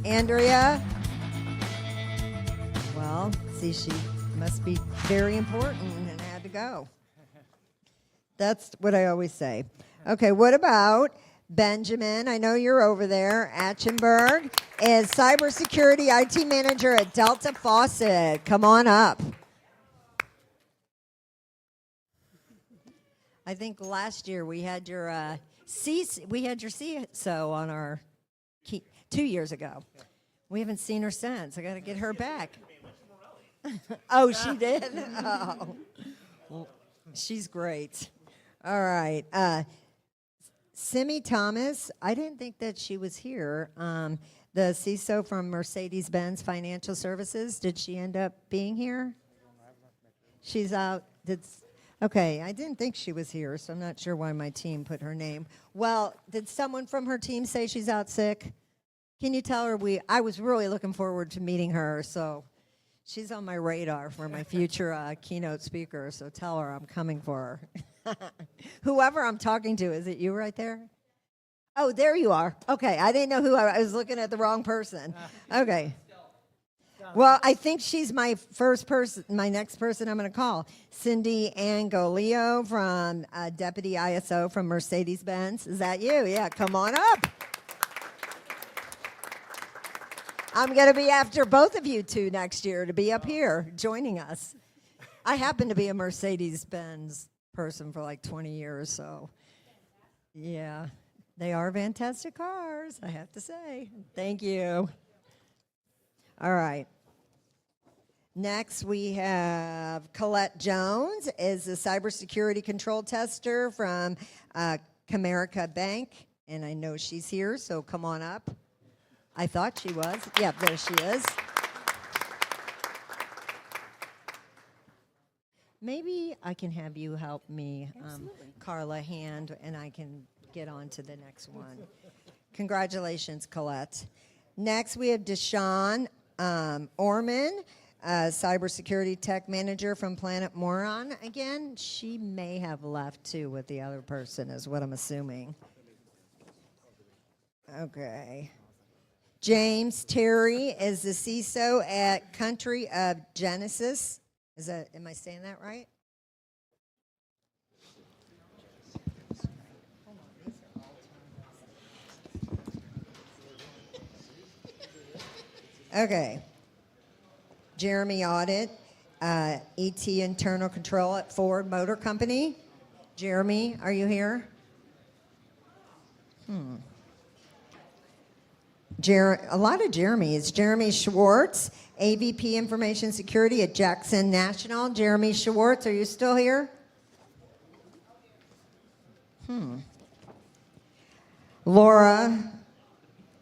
Andrea? Well, see, she must be very important and had to go. That's what I always say. Okay, what about Benjamin? I know you're over there. Atchenberg is cybersecurity IT manager at Delta Faucet. Come on up. I think last year we had your CISO on our 2 years ago. We haven't seen her since. I got to get her back. Oh, she did? Oh. Well, she's great. All right. Simi Thomas, I didn't think that she was here. The CISO from Mercedes-Benz Financial Services, did she end up being here? She's out. Okay, I didn't think she was here, so I'm not sure why my team put her name. Well, did someone from her team say she's out sick? Can you tell her I was really looking forward to meeting her, so she's on my radar for my future keynote speaker, so tell her I'm coming for her. Whoever I'm talking to, is it you right there? Oh, there you are. Okay, I didn't know who I was looking at the wrong person. Okay. Well, I think she's my next person I'm going to call. Cindy Angolio from Deputy ISO from Mercedes-Benz. Is that you? Yeah, come on up. I'm going to be after both of you two next year to be up here joining us. I happen to be a Mercedes-Benz person for like 20 years, so yeah, they are fantastic cars, I have to say. Thank you. All right. Next, we have Colette Jones, is a cybersecurity control tester from Comerica Bank, and I know she's here, so come on up. I thought she was. Yeah, there she is. Maybe I can have you help me, Karla, hand, and I can get on to the next one. Congratulations, Colette. Next, we have Deshawn Orman, cybersecurity tech manager from Planet Moron. Again, she may have left too with the other person, is what I'm assuming. Okay. James Terry is the CISO at Country of Genesis. Am I saying that right? Okay. Jeremy Audit, ET Internal Control at Ford Motor Company. Jeremy, are you here? A lot of Jeremys. Jeremy Schwartz, AVP Information Security at Jackson National. Jeremy Schwartz, are you still here? Laura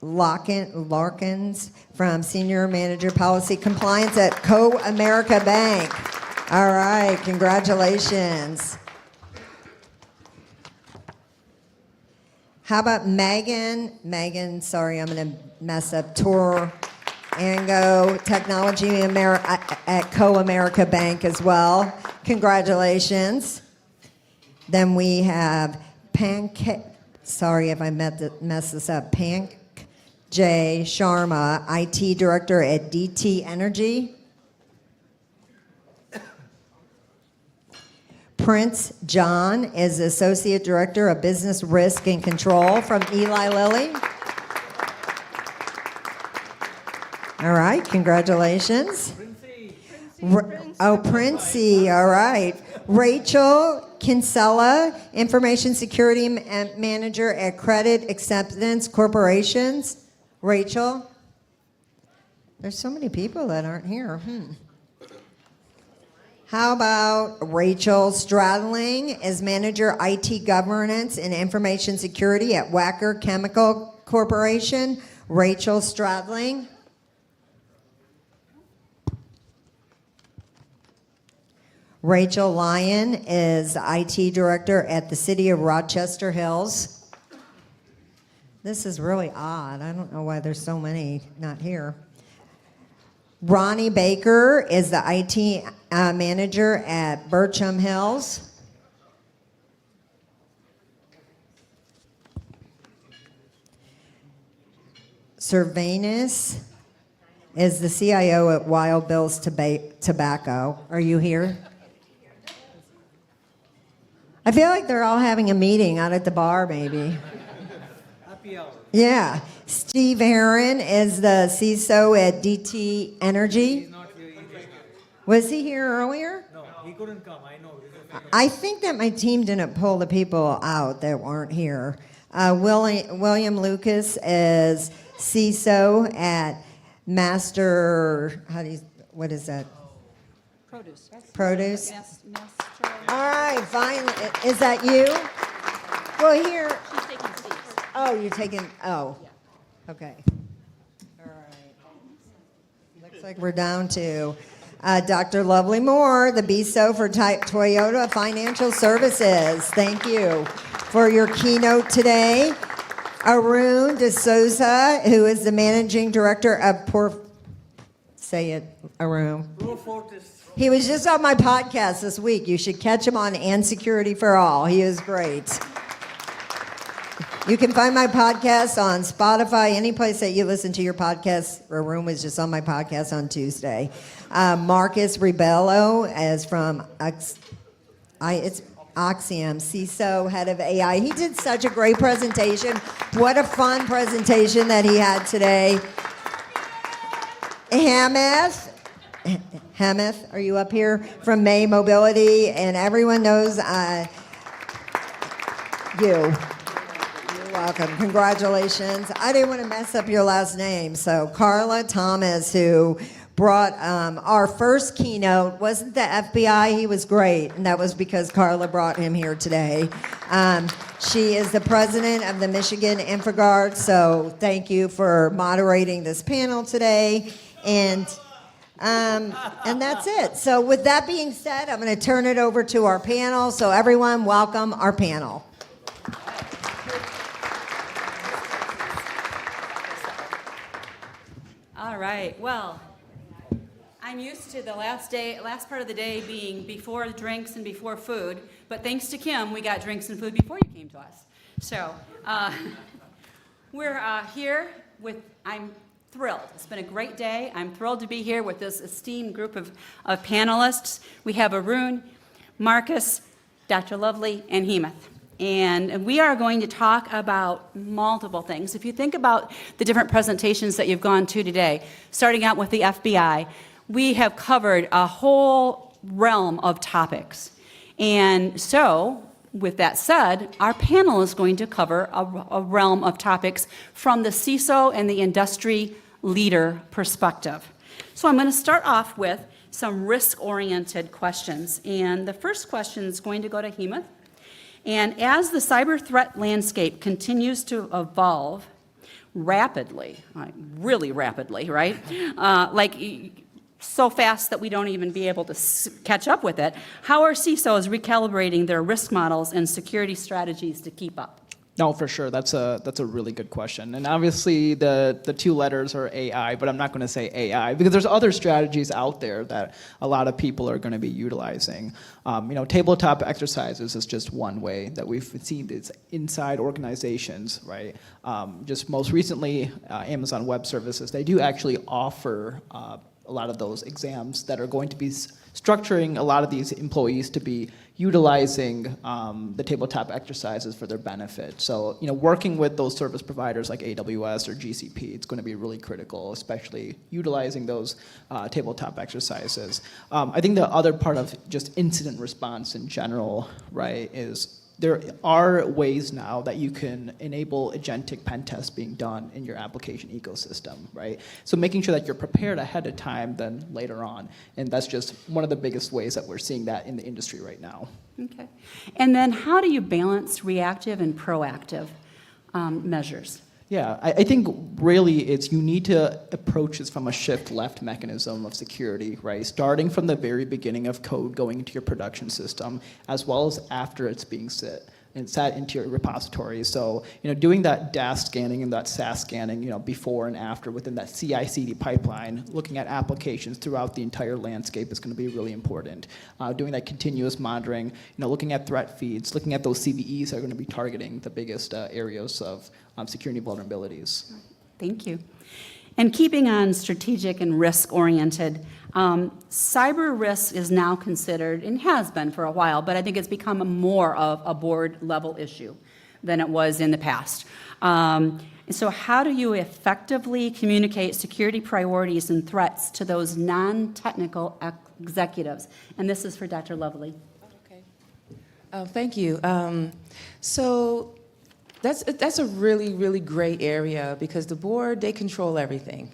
Larkins from Senior Manager Policy Compliance at Co-America Bank. All right, congratulations. How about Megan? Megan, sorry, I'm going to mess up. Ango Technology at Co-America Bank as well. Congratulations. Then we have sorry if I messed this up. J. Sharma, IT Director at DT Energy. Prince John is Associate Director of Business Risk and Control from Eli Lilly. All right, congratulations. Princey, all right. Rachel Kinsella, Information Security Manager at Credit Acceptance Corporations. Rachel? There's so many people that aren't here. How about Rachel Stradling is Manager IT Governance and Information Security at Wacker Chemical Corporation. Rachel Stradling. Rachel Lyon is IT Director at the City of Rochester Hills. This is really odd. I don't know why there's so many not here. Ronnie Baker is the IT manager at Bircham Hills. Cervanus is the CIO at Wild Bill's Tobacco. Are you here? I feel like they're all having a meeting out at the bar, maybe. Happy hour. Yeah. Steve Heron is the CISO at DT Energy. He's not here either. Was he here earlier? No, he couldn't come. I know. I think that my team didn't pull the people out that weren't here. William Lucas is CISO at Master, what is that? Produce. Produce? Master. All right, finally. Is that you? Well, here. She's taking seats. Oh, you're taking, okay. All right. Looks like we're down to Dr. Lovelie Moore, the BISO for Toyota Financial Services. Thank you for your keynote today. Arun DeSouza, who is the Managing Director of say it, Arun. He was just on my podcast this week. You should catch him on And Security for All. He is great. You can find my podcast on Spotify, any place that you listen to your podcast. Arun was just on my podcast on Tuesday. Marcus Rebelo is from it's Auxiom, CISO, head of AI. He did such a great presentation. What a fun presentation that he had today. Hemanth, are you up here? From May Mobility, and everyone knows you. You're welcome. Congratulations. I didn't want to mess up your last name. So Karla Thomas, who brought our first keynote, wasn't the FBI. He was great, and that was because Karla brought him here today. She is the president of the Michigan InfraGard, so thank you for moderating this panel today. And that's it. So with that being said, I'm going to turn it over to our panel. So everyone, welcome our panel. All right. Well, I'm used to the last part of the day being before drinks and before food, but thanks to Kim, we got drinks and food before you came to us. So we're here with, I'm thrilled. It's been a great day. I'm thrilled to be here with this esteemed group of panelists. We have Arun, Marcus, Dr. Lovelie, and Hemanth. And we are going to talk about multiple things. If you think about the different presentations that you've gone to today, starting out with the FBI, we have covered a whole realm of topics. And so, with that said, our panel is going to cover a realm of topics from the CISO and the industry leader perspective. So I'm going to start off with some risk-oriented questions. And the first question is going to go to Hemanth. And as the cyber threat landscape continues to evolve rapidly, really rapidly, right? So fast that we don't even be able to catch up with it, how are CISOs recalibrating their risk models and security strategies to keep up? No, for sure. That's a really good question. And obviously the two letters are AI, but I'm not going to say AI because there's other strategies out there that a lot of people are going to be utilizing. Tabletop exercises is just one way that we've seen this inside organizations, right? Just most recently, Amazon Web Services, they do actually offer a lot of those exams that are going to be structuring a lot of these employees to be utilizing the tabletop exercises for their benefit. So, working with those service providers like AWS or GCP, it's going to be really critical, especially utilizing those tabletop exercises. I think the other part of just incident response in general, right, is there are ways now that you can enable agentic pen tests being done in your application ecosystem, right? So making sure that you're prepared ahead of time than later on. And that's just one of the biggest ways that we're seeing that in the industry right now. Okay. And then how do you balance reactive and proactive measures? Yeah, I think really you need to approach this from a shift left mechanism of security, right? Starting from the very beginning of code going into your production system, as well as after it's being set into your repository. So, doing that DAS scanning and that SAS scanning, before and after within that CI/CD pipeline, looking at applications throughout the entire landscape is going to be really important. Doing that continuous monitoring, looking at threat feeds, looking at those CVEs that are going to be targeting the biggest areas of security vulnerabilities. Thank you. And keeping on strategic and risk-oriented, cyber risk is now considered, and has been for a while, but I think it's become more of a board-level issue than it was in the past. So how do you effectively communicate security priorities and threats to those non-technical executives? And this is for Dr. Lovelie. Okay. Thank you. So that's a really, really great area because the board, they control everything.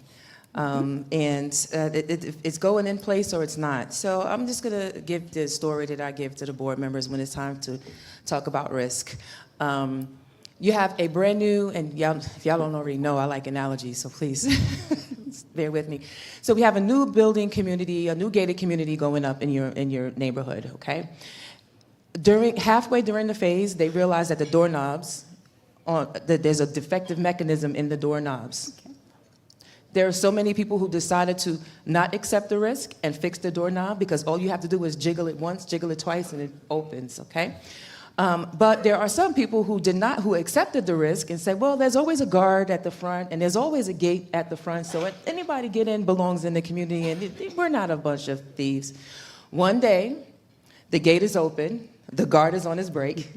And it's going in place or it's not. So I'm just going to give the story that I give to the board members when it's time to talk about risk. You have a brand new, and y'all, if y'all don't already know, I like analogies, so please bear with me. So we have a new building community, a new gated community going up in your neighborhood, okay? Halfway during the phase, they realize that the doorknobs, that there's a defective mechanism in the doorknobs. Okay. There are so many people who decided to not accept the risk and fix the doorknob because all you have to do is jiggle it once, jiggle it twice, and it opens, okay? But there are some people who accepted the risk and said, well, there's always a guard at the front and there's always a gate at the front, so anybody get in belongs in the community and we're not a bunch of thieves. One day, the gate is open, the guard is on his break,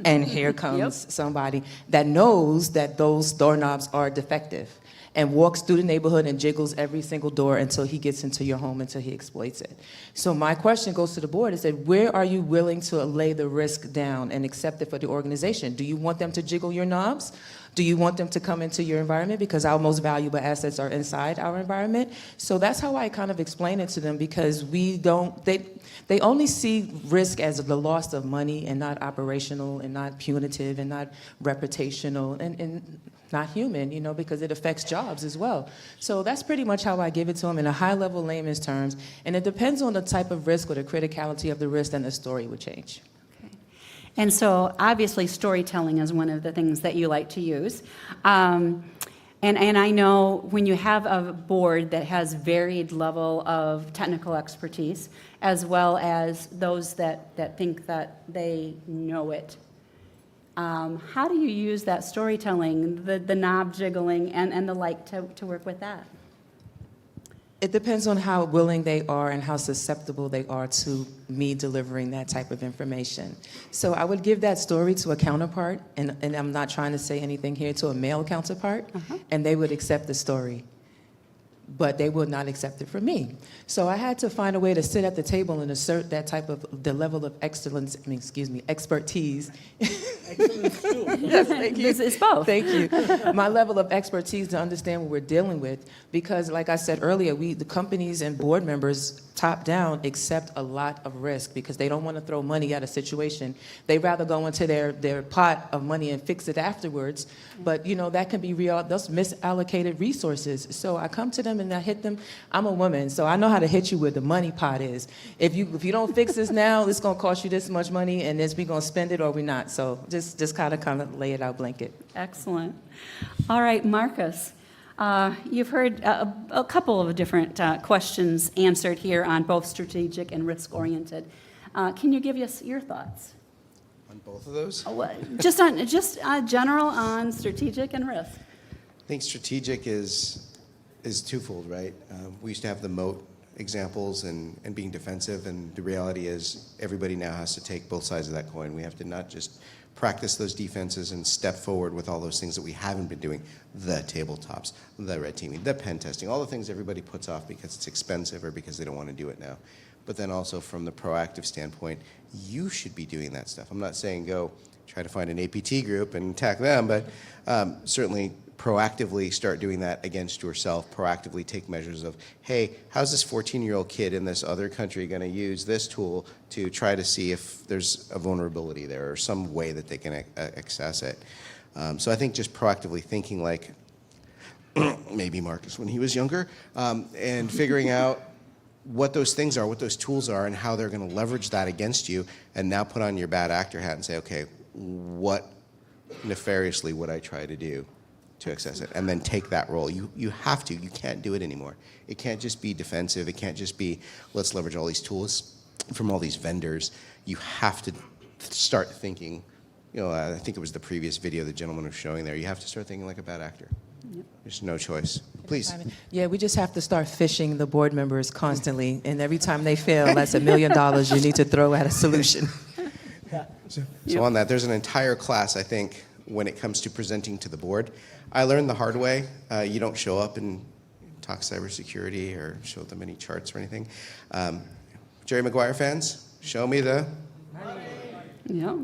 and here comes somebody that knows that those doorknobs are defective and walks through the neighborhood and jiggles every single door until he gets into your home, until he exploits it. So my question goes to the board and said, where are you willing to lay the risk down and accept it for the organization? Do you want them to jiggle your knobs? Do you want them to come into your environment? Because our most valuable assets are inside our environment. So that's how I kind of explain it to them, because they only see risk as the loss of money and not operational and not punitive and not reputational and not human, because it affects jobs as well. So that's pretty much how I give it to them in a high-level layman's terms. And it depends on the type of risk or the criticality of the risk, and the story would change. Okay. And so obviously storytelling is one of the things that you like to use. And I know when you have a board that has varied level of technical expertise, as well as those that think that they know it, how do you use that storytelling, the knob jiggling, and the like to work with that? It depends on how willing they are and how susceptible they are to me delivering that type of information. So I would give that story to a counterpart, and I'm not trying to say anything here, to a male counterpart, and they would accept the story. But they would not accept it from me. So I had to find a way to sit at the table and assert that type of, the level of expertise. Excellence too. Yes, thank you. It's both. Thank you. My level of expertise to understand what we're dealing with, because like I said earlier, the companies and board members top down accept a lot of risk because they don't want to throw money at a situation. They rather go into their pot of money and fix it afterwards. But that can be those misallocated resources. So I come to them and I hit them. I'm a woman, so I know how to hit you where the money pot is. If you don't fix this now, it's gonna cost you this much money, and we're gonna spend it or we're not. So just kind of lay it out blanket. Excellent. All right, Marcus. You've heard a couple of different questions answered here on both strategic and risk-oriented. Can you give us your thoughts? On both of those? Just general on strategic and risk. I think strategic is twofold, right? We used to have the moat examples and being defensive, and the reality is everybody now has to take both sides of that coin. We have to not just practice those defenses and step forward with all those things that we haven't been doing, the tabletops, the red teaming, the pen testing, all the things everybody puts off because it's expensive or because they don't want to do it now. But then also from the proactive standpoint, you should be doing that stuff. I'm not saying go try to find an APT group and attack them, but certainly proactively start doing that against yourself, proactively take measures of, hey, how's this 14-year-old kid in this other country going to use this tool to try to see if there's a vulnerability there or some way that they can access it. So I think just proactively thinking like maybe Marcus when he was younger, and figuring out what those things are, what those tools are, and how they're going to leverage that against you, and now put on your bad actor hat and say, okay, what nefariously would I try to do to access it, and then take that role. You have to. You can't do it anymore. It can't just be defensive. It can't just be, let's leverage all these tools from all these vendors. You have to start thinking, I think it was the previous video the gentleman was showing there, you have to start thinking like a bad actor. There's no choice. Please. Yeah, we just have to start fishing the board members constantly, and every time they fail, that's $1 million you need to throw at a solution. So on that, there's an entire class, I think, when it comes to presenting to the board. I learned the hard way. You don't show up and talk cybersecurity or show them any charts or anything. Jerry Maguire fans, show me the... Yeah.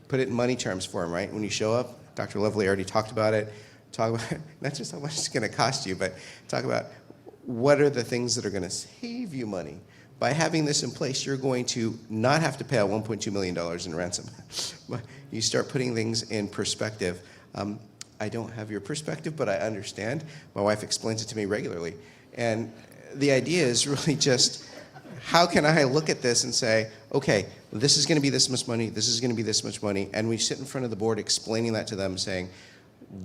Put it in money terms for them, right? When you show up, Dr. Lovelie already talked about it. Talk about not just how much it's going to cost you, but talk about what are the things that are going to save you money. By having this in place, you're going to not have to pay out $1.2 million in ransom. You start putting things in perspective. I don't have your perspective, but I understand. My wife explains it to me regularly. And the idea is really just, how can I look at this and say, okay, this is going to be this much money, this is going to be this much money, and we sit in front of the board explaining that to them, saying,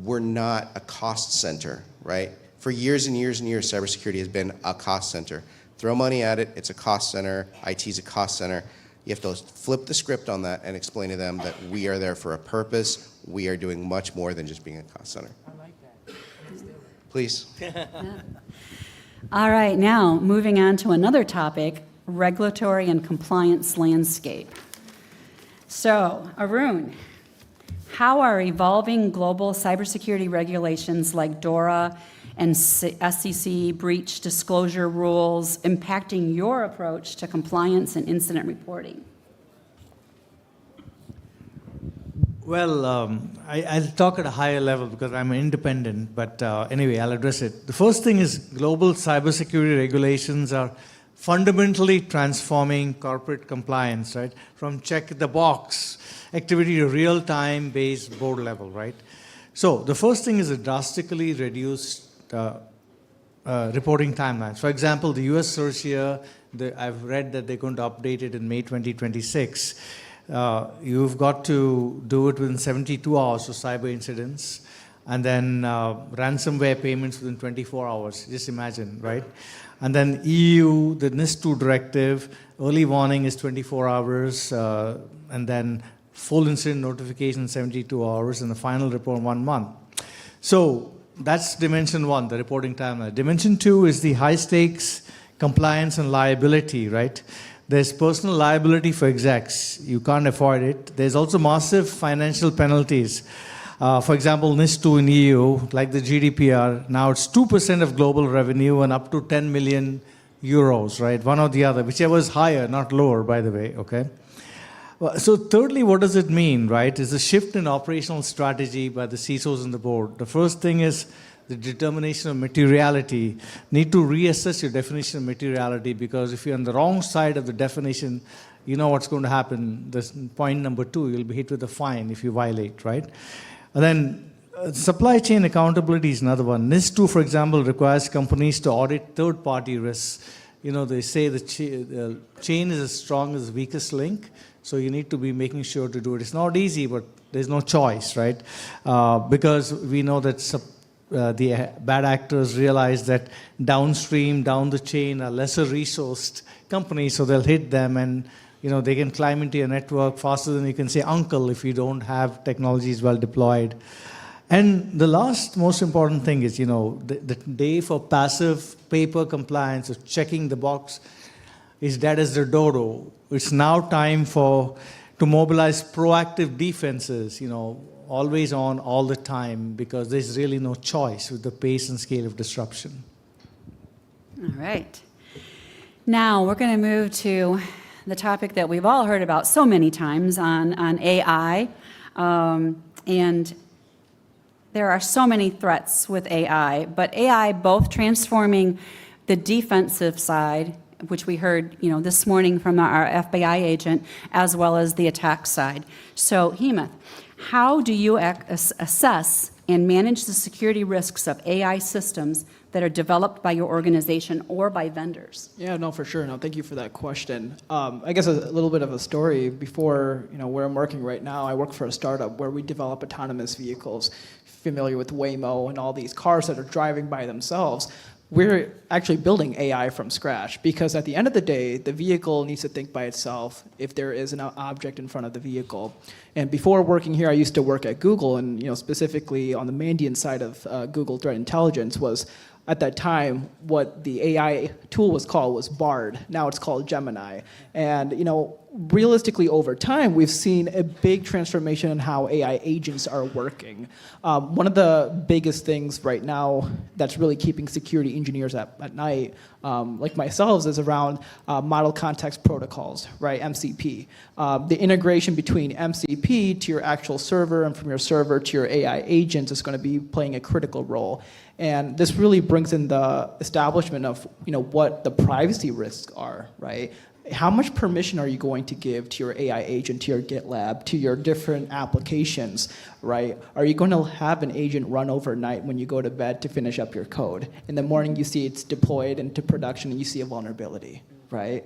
we're not a cost center, right? For years and years and years, cybersecurity has been a cost center. Throw money at it, it's a cost center, IT's a cost center. You have to flip the script on that and explain to them that we are there for a purpose. We are doing much more than just being a cost center. I like that. Please. All right, now moving on to another topic, regulatory and compliance landscape. So, Arun, how are evolving global cybersecurity regulations like DORA and SEC breach disclosure rules impacting your approach to compliance and incident reporting? Well, I'll talk at a higher level because I'm independent, but anyway, I'll address it. The first thing is global cybersecurity regulations are fundamentally transforming corporate compliance, right? From check the box activity to real-time based board level, right? So the first thing is a drastically reduced reporting timelines. For example, the US CERCIA, I've read that they're going to update it in May 2026. You've got to do it within 72 hours for cyber incidents, and then ransomware payments within 24 hours. Just imagine, right? And then EU, the NIS2 directive, early warning is 24 hours, and then full incident notification 72 hours, and the final report 1 month. So that's dimension one, the reporting timeline. Dimension two is the high stakes compliance and liability, right? There's personal liability for execs. You can't afford it. There's also massive financial penalties. For example, NIS2 in EU, like the GDPR, now it's 2% of global revenue and up to 10 million euros, right? One or the other, whichever is higher, not lower, by the way, okay? Well, so thirdly, what does it mean, right? Is a shift in operational strategy by the CISOs and the board. The first thing is the determination of materiality. Need to reassess your definition of materiality, because if you're on the wrong side of the definition, you know what's going to happen. This point number two, you'll be hit with a fine if you violate, right? And then supply chain accountability is another one. NIS2, for example, requires companies to audit third-party risks. You know, they say the chain is as strong as the weakest link, so you need to be making sure to do it. It's not easy, but there's no choice, right? Because we know that the bad actors realize that downstream, down the chain, are lesser resourced companies, so they'll hit them, and you know, they can climb into your network faster than you can say uncle if you don't have technologies well deployed. And the last most important thing is, you know, the day for passive paper compliance, of checking the box, is dead as the dodo. It's now time to mobilize proactive defenses, you know, always on, all the time, because there's really no choice with the pace and scale of disruption. All right. Now we're going to move to the topic that we've all heard about so many times on AI. And there are so many threats with AI, but AI both transforming the defensive side, which we heard, you know, this morning from our FBI agent, as well as the attack side. So, Hemanth, how do you assess and manage the security risks of AI systems that are developed by your organization or by vendors? Yeah, no, for sure. No, thank you for that question. I guess a little bit of a story before, you know, where I'm working right now. I work for a startup where we develop autonomous vehicles, familiar with Waymo and all these cars that are driving by themselves. We're actually building AI from scratch, because at the end of the day, the vehicle needs to think by itself if there is an object in front of the vehicle. And before working here, I used to work at Google, and specifically on the Mandiant side of Google Threat Intelligence was, at that time, what the AI tool was called was Bard. Now it's called Gemini. And realistically, over time, we've seen a big transformation in how AI agents are working. One of the biggest things right now that's really keeping security engineers at night, like myself, is around model context protocols, right, MCP. The integration between MCP to your actual server and from your server to your AI agents is going to be playing a critical role. And this really brings in the establishment of what the privacy risks are, right? How much permission are you going to give to your AI agent, to your GitLab, to your different applications, right? Are you going to have an agent run overnight when you go to bed to finish up your code? In the morning, you see it's deployed into production and you see a vulnerability, right?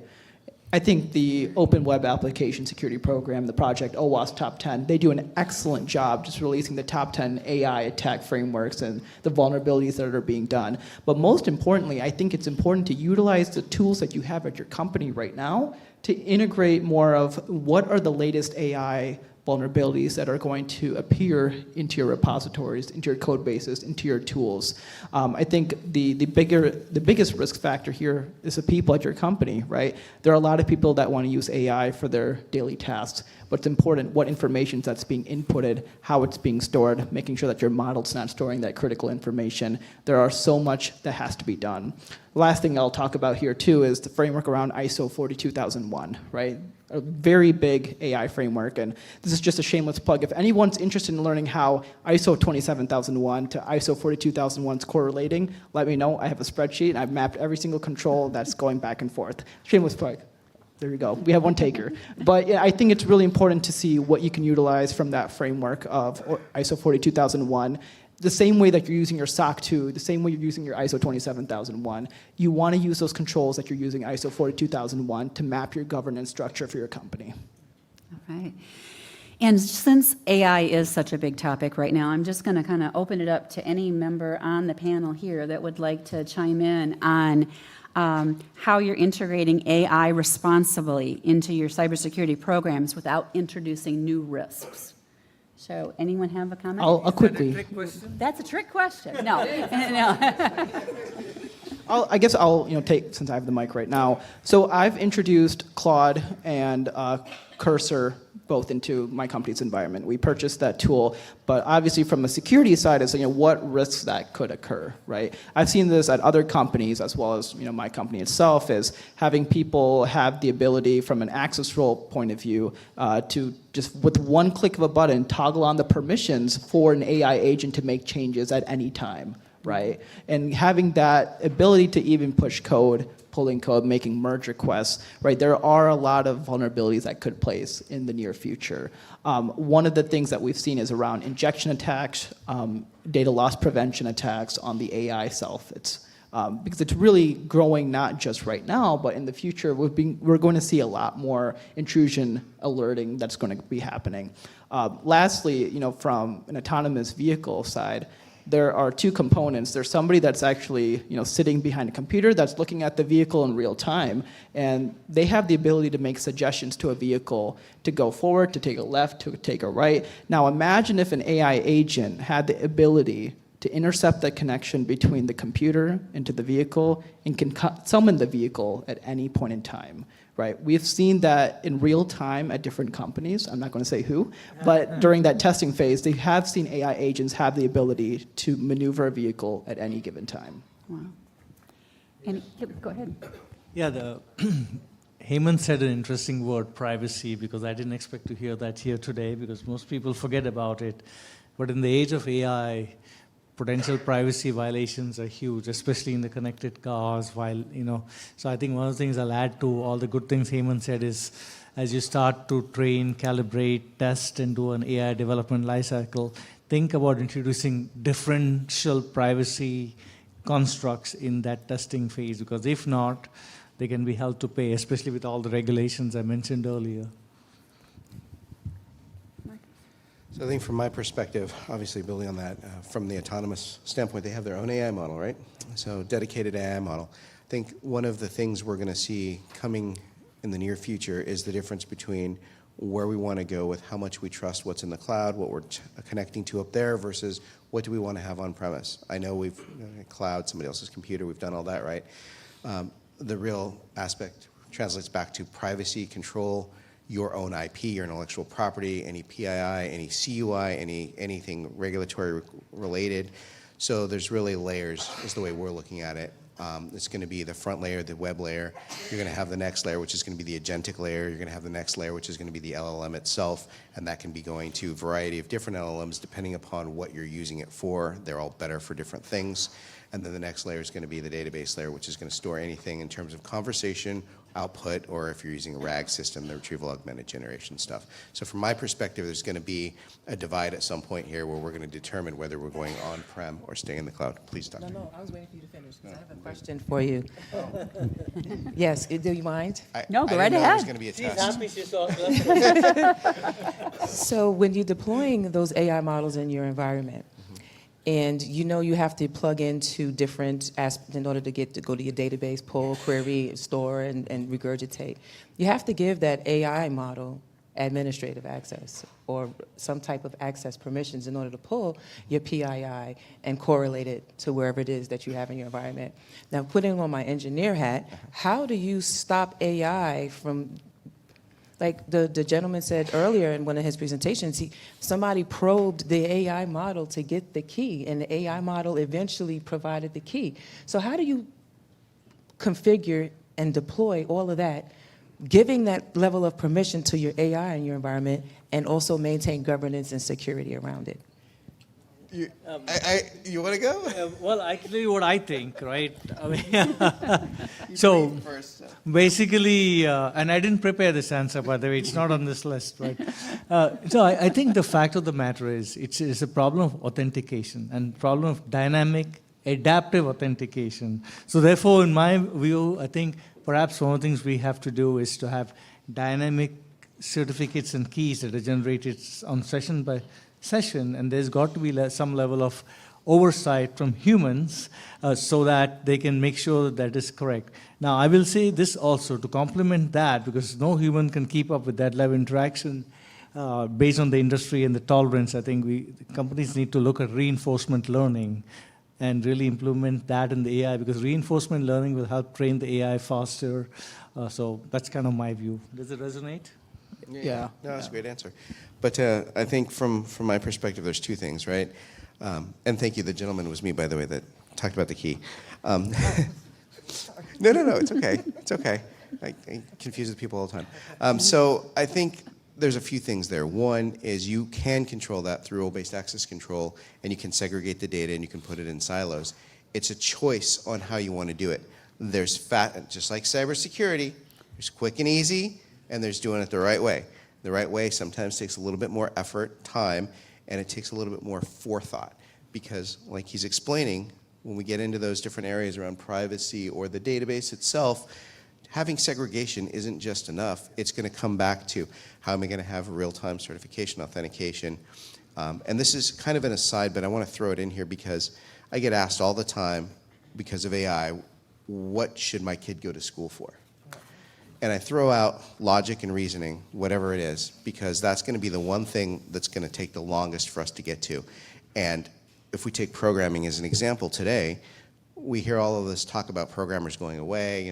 I think the Open Web Application Security Program, the project OWASP Top 10, they do an excellent job just releasing the top 10 AI attack frameworks and the vulnerabilities that are being done. But most importantly, I think it's important to utilize the tools that you have at your company right now to integrate more of what are the latest AI vulnerabilities that are going to appear into your repositories, into your code bases, into your tools. I think the biggest risk factor here is the people at your company, right? There are a lot of people that want to use AI for their daily tasks, but it's important what information that's being inputted, how it's being stored, making sure that your model's not storing that critical information. There are so much that has to be done. The last thing I'll talk about here too is the framework around ISO 42001, right? A very big AI framework, and this is just a shameless plug. If anyone's interested in learning how ISO 27001 to ISO 42001 is correlating, let me know. I have a spreadsheet, and I've mapped every single control that's going back and forth. Shameless plug. There you go. We have one taker. But yeah, I think it's really important to see what you can utilize from that framework of ISO 42001. The same way that you're using your SOC 2, the same way you're using your ISO 27001, you want to use those controls that you're using ISO 42001 to map your governance structure for your company. All right. And since AI is such a big topic right now, I'm just going to kind of open it up to any member on the panel here that would like to chime in on how you're integrating AI responsibly into your cybersecurity programs without introducing new risks. So anyone have a comment? I'll quickly. That's a trick question. No. No. I guess I'll take, since I have the mic right now. So I've introduced Claude and Cursor both into my company's environment. We purchased that tool, but obviously from a security side, it's what risks that could occur, right? I've seen this at other companies as well as my company itself, is having people have the ability from an access role point of view to just with one click of a button toggle on the permissions for an AI agent to make changes at any time, right? And having that ability to even push code, pulling code, making merge requests, right? There are a lot of vulnerabilities that could place in the near future. One of the things that we've seen is around injection attacks, data loss prevention attacks on the AI self. It's because it's really growing not just right now, but in the future, we're going to see a lot more intrusion alerting that's going to be happening. Lastly, from an autonomous vehicle side, there are two components. There's somebody that's actually sitting behind a computer that's looking at the vehicle in real time, and they have the ability to make suggestions to a vehicle to go forward, to take a left, to take a right. Now imagine if an AI agent had the ability to intercept the connection between the computer into the vehicle and can summon the vehicle at any point in time. Right, we've seen that in real time at different companies. I'm not going to say who, but during that testing phase, they have seen AI agents have the ability to maneuver a vehicle at any given time. Wow. And go ahead. Yeah, Hemanth said an interesting word, privacy, because I didn't expect to hear that here today, because most people forget about it. But in the age of AI, potential privacy violations are huge, especially in the connected cars. So I think one of the things I'll add to all the good things Hemanth said is, as you start to train, calibrate, test, and do an AI development lifecycle, think about introducing differential privacy constructs in that testing phase, because if not, they can be held to pay, especially with all the regulations I mentioned earlier. So I think from my perspective, obviously building on that, from the autonomous standpoint, they have their own AI model, right? So dedicated AI model. I think one of the things we're going to see coming in the near future is the difference between where we want to go with how much we trust what's in the cloud, what we're connecting to up there versus what do we want to have on premise. I know we've cloud, somebody else's computer, we've done all that, right? The real aspect translates back to privacy, control, your own IP, your intellectual property, any PII, any CUI, anything regulatory related. So there's really layers is the way we're looking at it. It's going to be the front layer, the web layer. You're going to have the next layer, which is going to be the agentic layer. You're going to have the next layer, which is going to be the LLM itself, and that can be going to a variety of different LLMs depending upon what you're using it for. They're all better for different things. And then the next layer is going to be the database layer, which is going to store anything in terms of conversation, output, or if you're using a RAG system, the retrieval augmented generation stuff. So from my perspective, there's going to be a divide at some point here where we're going to determine whether we're going on-prem or staying in the cloud. Please, Doctor. No, I was waiting for you to finish because I have a question for you. Yes, do you mind? No, go I right didn't know it was ahead. going to be a She's test. happy she's also. So when you're deploying those AI models in your environment, and you know you have to plug into different aspects in order to go to your database, pull, query, store, and regurgitate. You have to give that AI model administrative access or some type of access permissions in order to pull your PII and correlate it to wherever it is that you have in your environment. Now, putting on my engineer hat, how do you stop AI from, like the gentleman said earlier in one of his presentations, somebody probed the AI model to get the key, and the AI model eventually provided the key. So how do you configure and deploy all of that, giving that level of permission to your AI in your environment, and also maintain governance and security around it? You want to go? Well, I can tell you what I think, right? I mean, so basically, and I didn't prepare this answer, by the way, it's not on this list, right? So I think the fact of the matter is it's a problem of authentication and problem of dynamic, adaptive authentication. So therefore, in my view, I think perhaps one of the things we have to do is to have dynamic certificates and keys that are generated on session by session, and there's got to be some level of oversight from humans so that they can make sure that that is correct. Now, I will say this also to complement that, because no human can keep up with that level of interaction based on the industry and the tolerance. I think companies need to look at reinforcement learning and really implement that in the AI, because reinforcement learning will help train the AI faster. So that's kind of my view. Does it resonate? Yeah. No, that's a great answer. But I think from my perspective, there's two things, right? And thank you. The gentleman was me, by the way, that talked about the key. No, it's okay. It's okay. I confuse the people all the time. So I think there's a few things there. One is you can control that through role-based access control, and you can segregate the data and you can put it in silos. It's a choice on how you want to do it. There's just like cybersecurity, there's quick and easy, and there's doing it the right way. The right way sometimes takes a little bit more effort, time, and it takes a little bit more forethought. Because like he's explaining, when we get into those different areas around privacy or the database itself, having segregation isn't just enough. It's going to come back to how am I going to have real-time certification, authentication. And this is kind of an aside, but I want to throw it in here because I get asked all the time, because of AI, what should my kid go to school for? And I throw out logic and reasoning, whatever it is, because that's going to be the one thing that's going to take the longest for us to get to. And if we take programming as an example today, we hear all of this talk about programmers going away,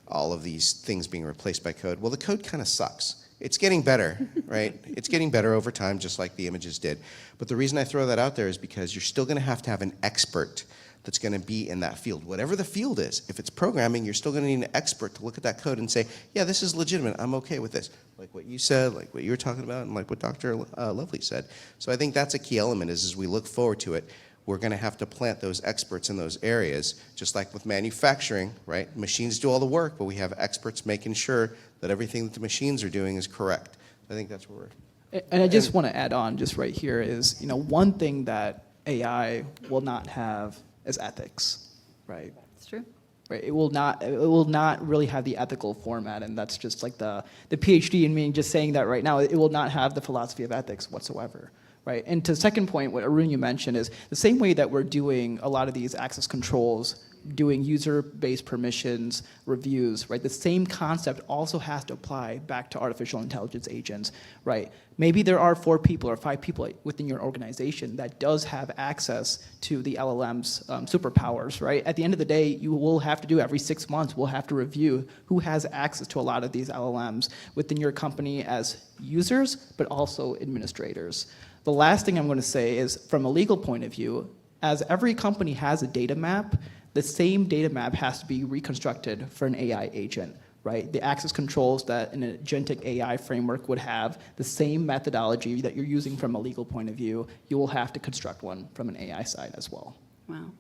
all of these things being replaced by code. Well, the code kind of sucks. It's getting better, right? It's getting better over time, just like the images did. But the reason I throw that out there is because you're still going to have an expert that's going to be in that field. Whatever the field is, if it's programming, you're still going to need an expert to look at that code and say, yeah, this is legitimate, I'm okay with this. Like what you said, like what you were talking about, and like what Dr. Lovelie said. So I think that's a key element is as we look forward to it, we're going to have to plant those experts in those areas, just like with manufacturing, right? Machines do all the work, but we have experts making sure that everything that the machines are doing is correct. I think that's where we're... And I just want to add on just right here is, one thing that AI will not have is ethics, right? It's true. Right. It will not really have the ethical format, and that's just like the PhD in me just saying that right now. It will not have the philosophy of ethics whatsoever. Right. And to the second point, what Arun you mentioned is the same way that we're doing a lot of these access controls doing user-based permissions reviews, right? The same concept also has to apply back to artificial intelligence agents, right? Maybe there are 4 people or 5 people within your organization that does have access to the LLM's superpowers, right? At the end of the day, you will have to do every 6 months, we'll have to review who has access to a lot of these LLMs within your company as users, but also administrators. The last thing I'm going to say is, from a legal point of view, as every company has a data map, the same data map has to be reconstructed for an AI agent, right? The access controls that an agentic AI framework would have, the same methodology that you're using from a legal point of view, you will have to construct one from an AI side as well. Wow.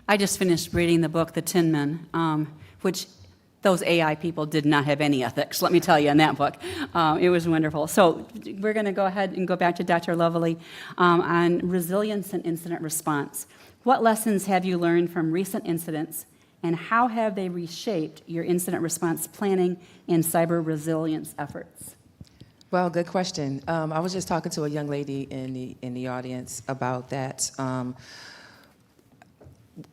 I just finished reading the book, The Tin Men, which those AI people did not have any ethics, let me tell you, in that book. It was wonderful. So we're going to go ahead and go back to Dr. Lovelie on resilience and incident response. What lessons have you learned from recent incidents, and how have they reshaped your incident response planning and cyber resilience efforts? Well, good question. I was just talking to a young lady in the audience about that.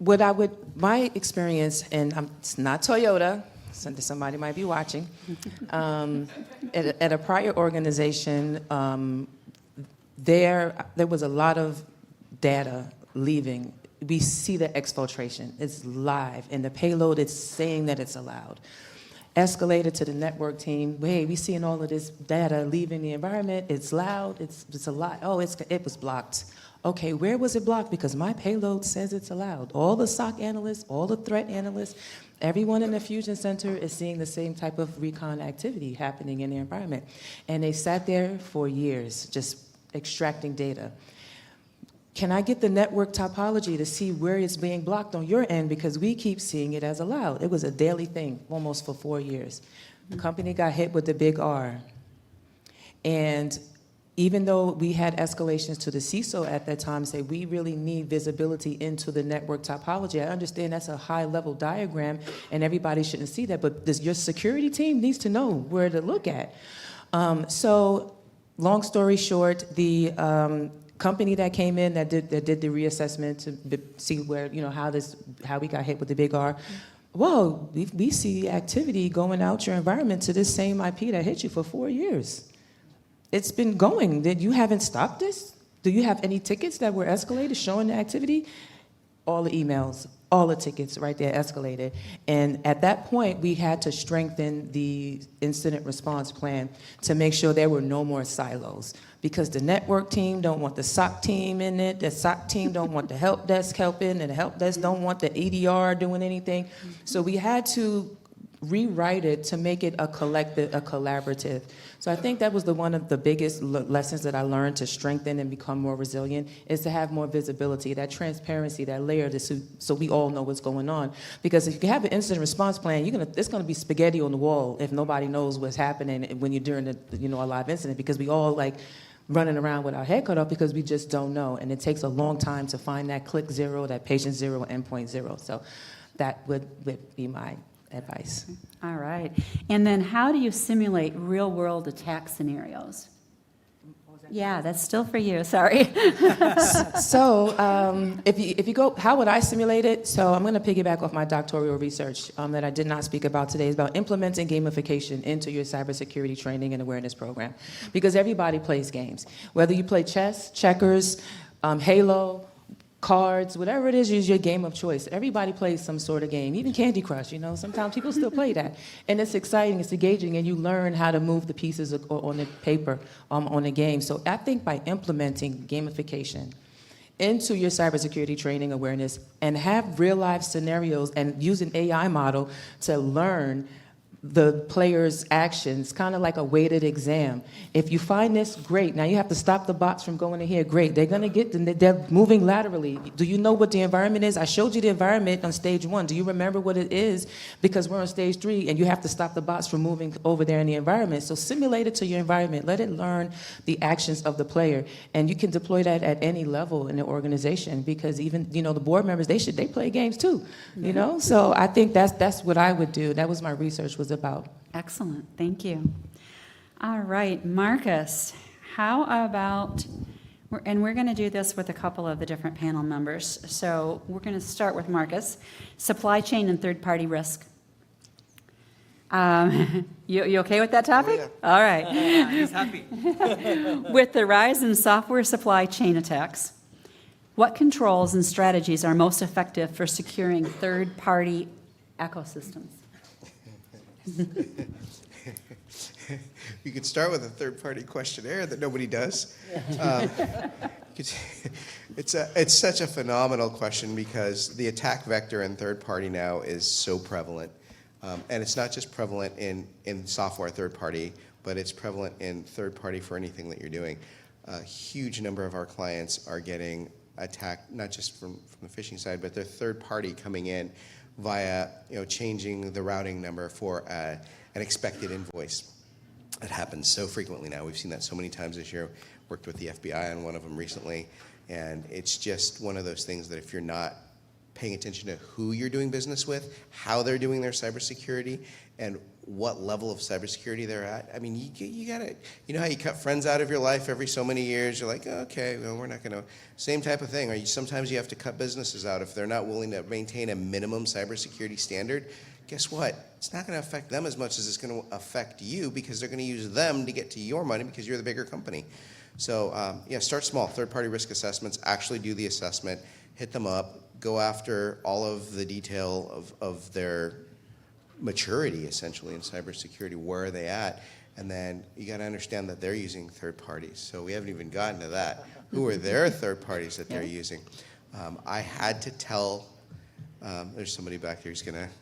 My experience, and it's not Toyota, somebody might be watching, at a prior organization, there was a lot of data leaving. We see the exfiltration. It's live, and the payload is saying that it's allowed. Escalated to the network team. Hey, we seeing all of this data leaving the environment. It's loud. It's a lot. Oh, it was blocked. Okay, where was it blocked? Because my payload says it's allowed. All the SOC analysts, all the threat analysts, everyone in the Fusion Center is seeing the same type of recon activity happening in the environment. And they sat there for years just extracting data. Can I get the network topology to see where it's being blocked on your end? Because we keep seeing it as allowed. It was a daily thing almost for 4 years. The company got hit with the big R. And even though we had escalations to the CISO at that time, say we really need visibility into the network topology. I understand that's a high-level diagram, and everybody shouldn't see that, but your security team needs to know where to look at. So, long story short, the company that came in that did the reassessment to see where how we got hit with the big R. Whoa, we see activity going out your environment to this same IP that hit you for 4 years. It's been going. You haven't stopped this? Do you have any tickets that were escalated showing the activity? All the emails, all the tickets right there escalated. And at that point, we had to strengthen the incident response plan to make sure there were no more silos. Because the network team don't want the SOC team in it, the SOC team don't want the help desk helping, and the help desk don't want the EDR doing anything. So we had to rewrite it to make it a collaborative. So I think that was one of the biggest lessons that I learned to strengthen and become more resilient, is to have more visibility, that transparency, that layer, so we all know what's going on. Because if you have an incident response plan, it's going to be spaghetti on the wall if nobody knows what's happening when you're during a live incident, because we all running around with our head cut off because we just don't know. And it takes a long time to find that click zero, that patient zero, endpoint zero. So that would be my advice. All right. And then how do you simulate real-world attack scenarios? Yeah, that's still for you. Sorry. So if you go, how would I simulate it? So I'm going to piggyback off my doctoral research that I did not speak about today. It's about implementing gamification into your cybersecurity training and awareness program. Because everybody plays games. Whether you play chess, checkers, Halo, cards, whatever it is your game of choice. Everybody plays some sort of game, even Candy Crush, sometimes people still play that. And it's exciting, it's engaging, and you learn how to move the pieces on the paper on the game. So I think by implementing gamification into your cybersecurity training awareness and have real life scenarios and use an AI model to learn the player's actions, kind of like a weighted exam. If you find this, great. Now you have to stop the bots from going in here. Great. They're going to they're moving laterally. Do you know what the environment is? I showed you the environment on stage 1. Do you remember what it is? Because we're on stage 3 and you have to stop the bots from moving over there in the environment. So simulate it to your environment. Let it learn the actions of the player. And you can deploy that at any level in the organization, because even, the board members, they play games too, So I think that's what I would do. That was my research was about. Excellent. Thank you. All right, Marcus, how about We're going to do this with a couple of the different panel members. So we're going to start with Marcus, supply chain and third-party risk. You okay with that topic? yeah. All right. He's happy. With the rise in software supply chain attacks, what controls and strategies are most effective for securing third-party ecosystems? You could start with a third-party questionnaire that nobody does. It's such a phenomenal question because the attack vector in third-party now is so prevalent. And it's not just prevalent in software third-party, but it's prevalent in third-party for anything that you're doing. A huge number of our clients are getting attacked, not just from the phishing side, but they're third-party coming in via changing the routing number for an expected invoice. It happens so frequently now. We've seen that so many times this year. Worked with the FBI on one of them recently, and it's just one of those things that if you're not paying attention to who you're doing business with, how they're doing their cybersecurity, and what level of cybersecurity they're at. I mean, you gotta, how you cut friends out of your life every so many years. You're like, okay, well, we're not gonna. Same type of thing. Or sometimes you have to cut businesses out if they're not willing to maintain a minimum cybersecurity standard. Guess what? It's not going to affect them as much as it's going to affect you because they're going to use them to get to your money because you're the bigger company. So start small. Third-party risk assessments. Actually do the assessment. Hit them up. Go after all of the detail of their maturity, essentially, in cybersecurity. Where are they at? And then you got to understand that they're using third parties. So we haven't even gotten to that. Who are their third parties that they're using? I had to tell. There's somebody back here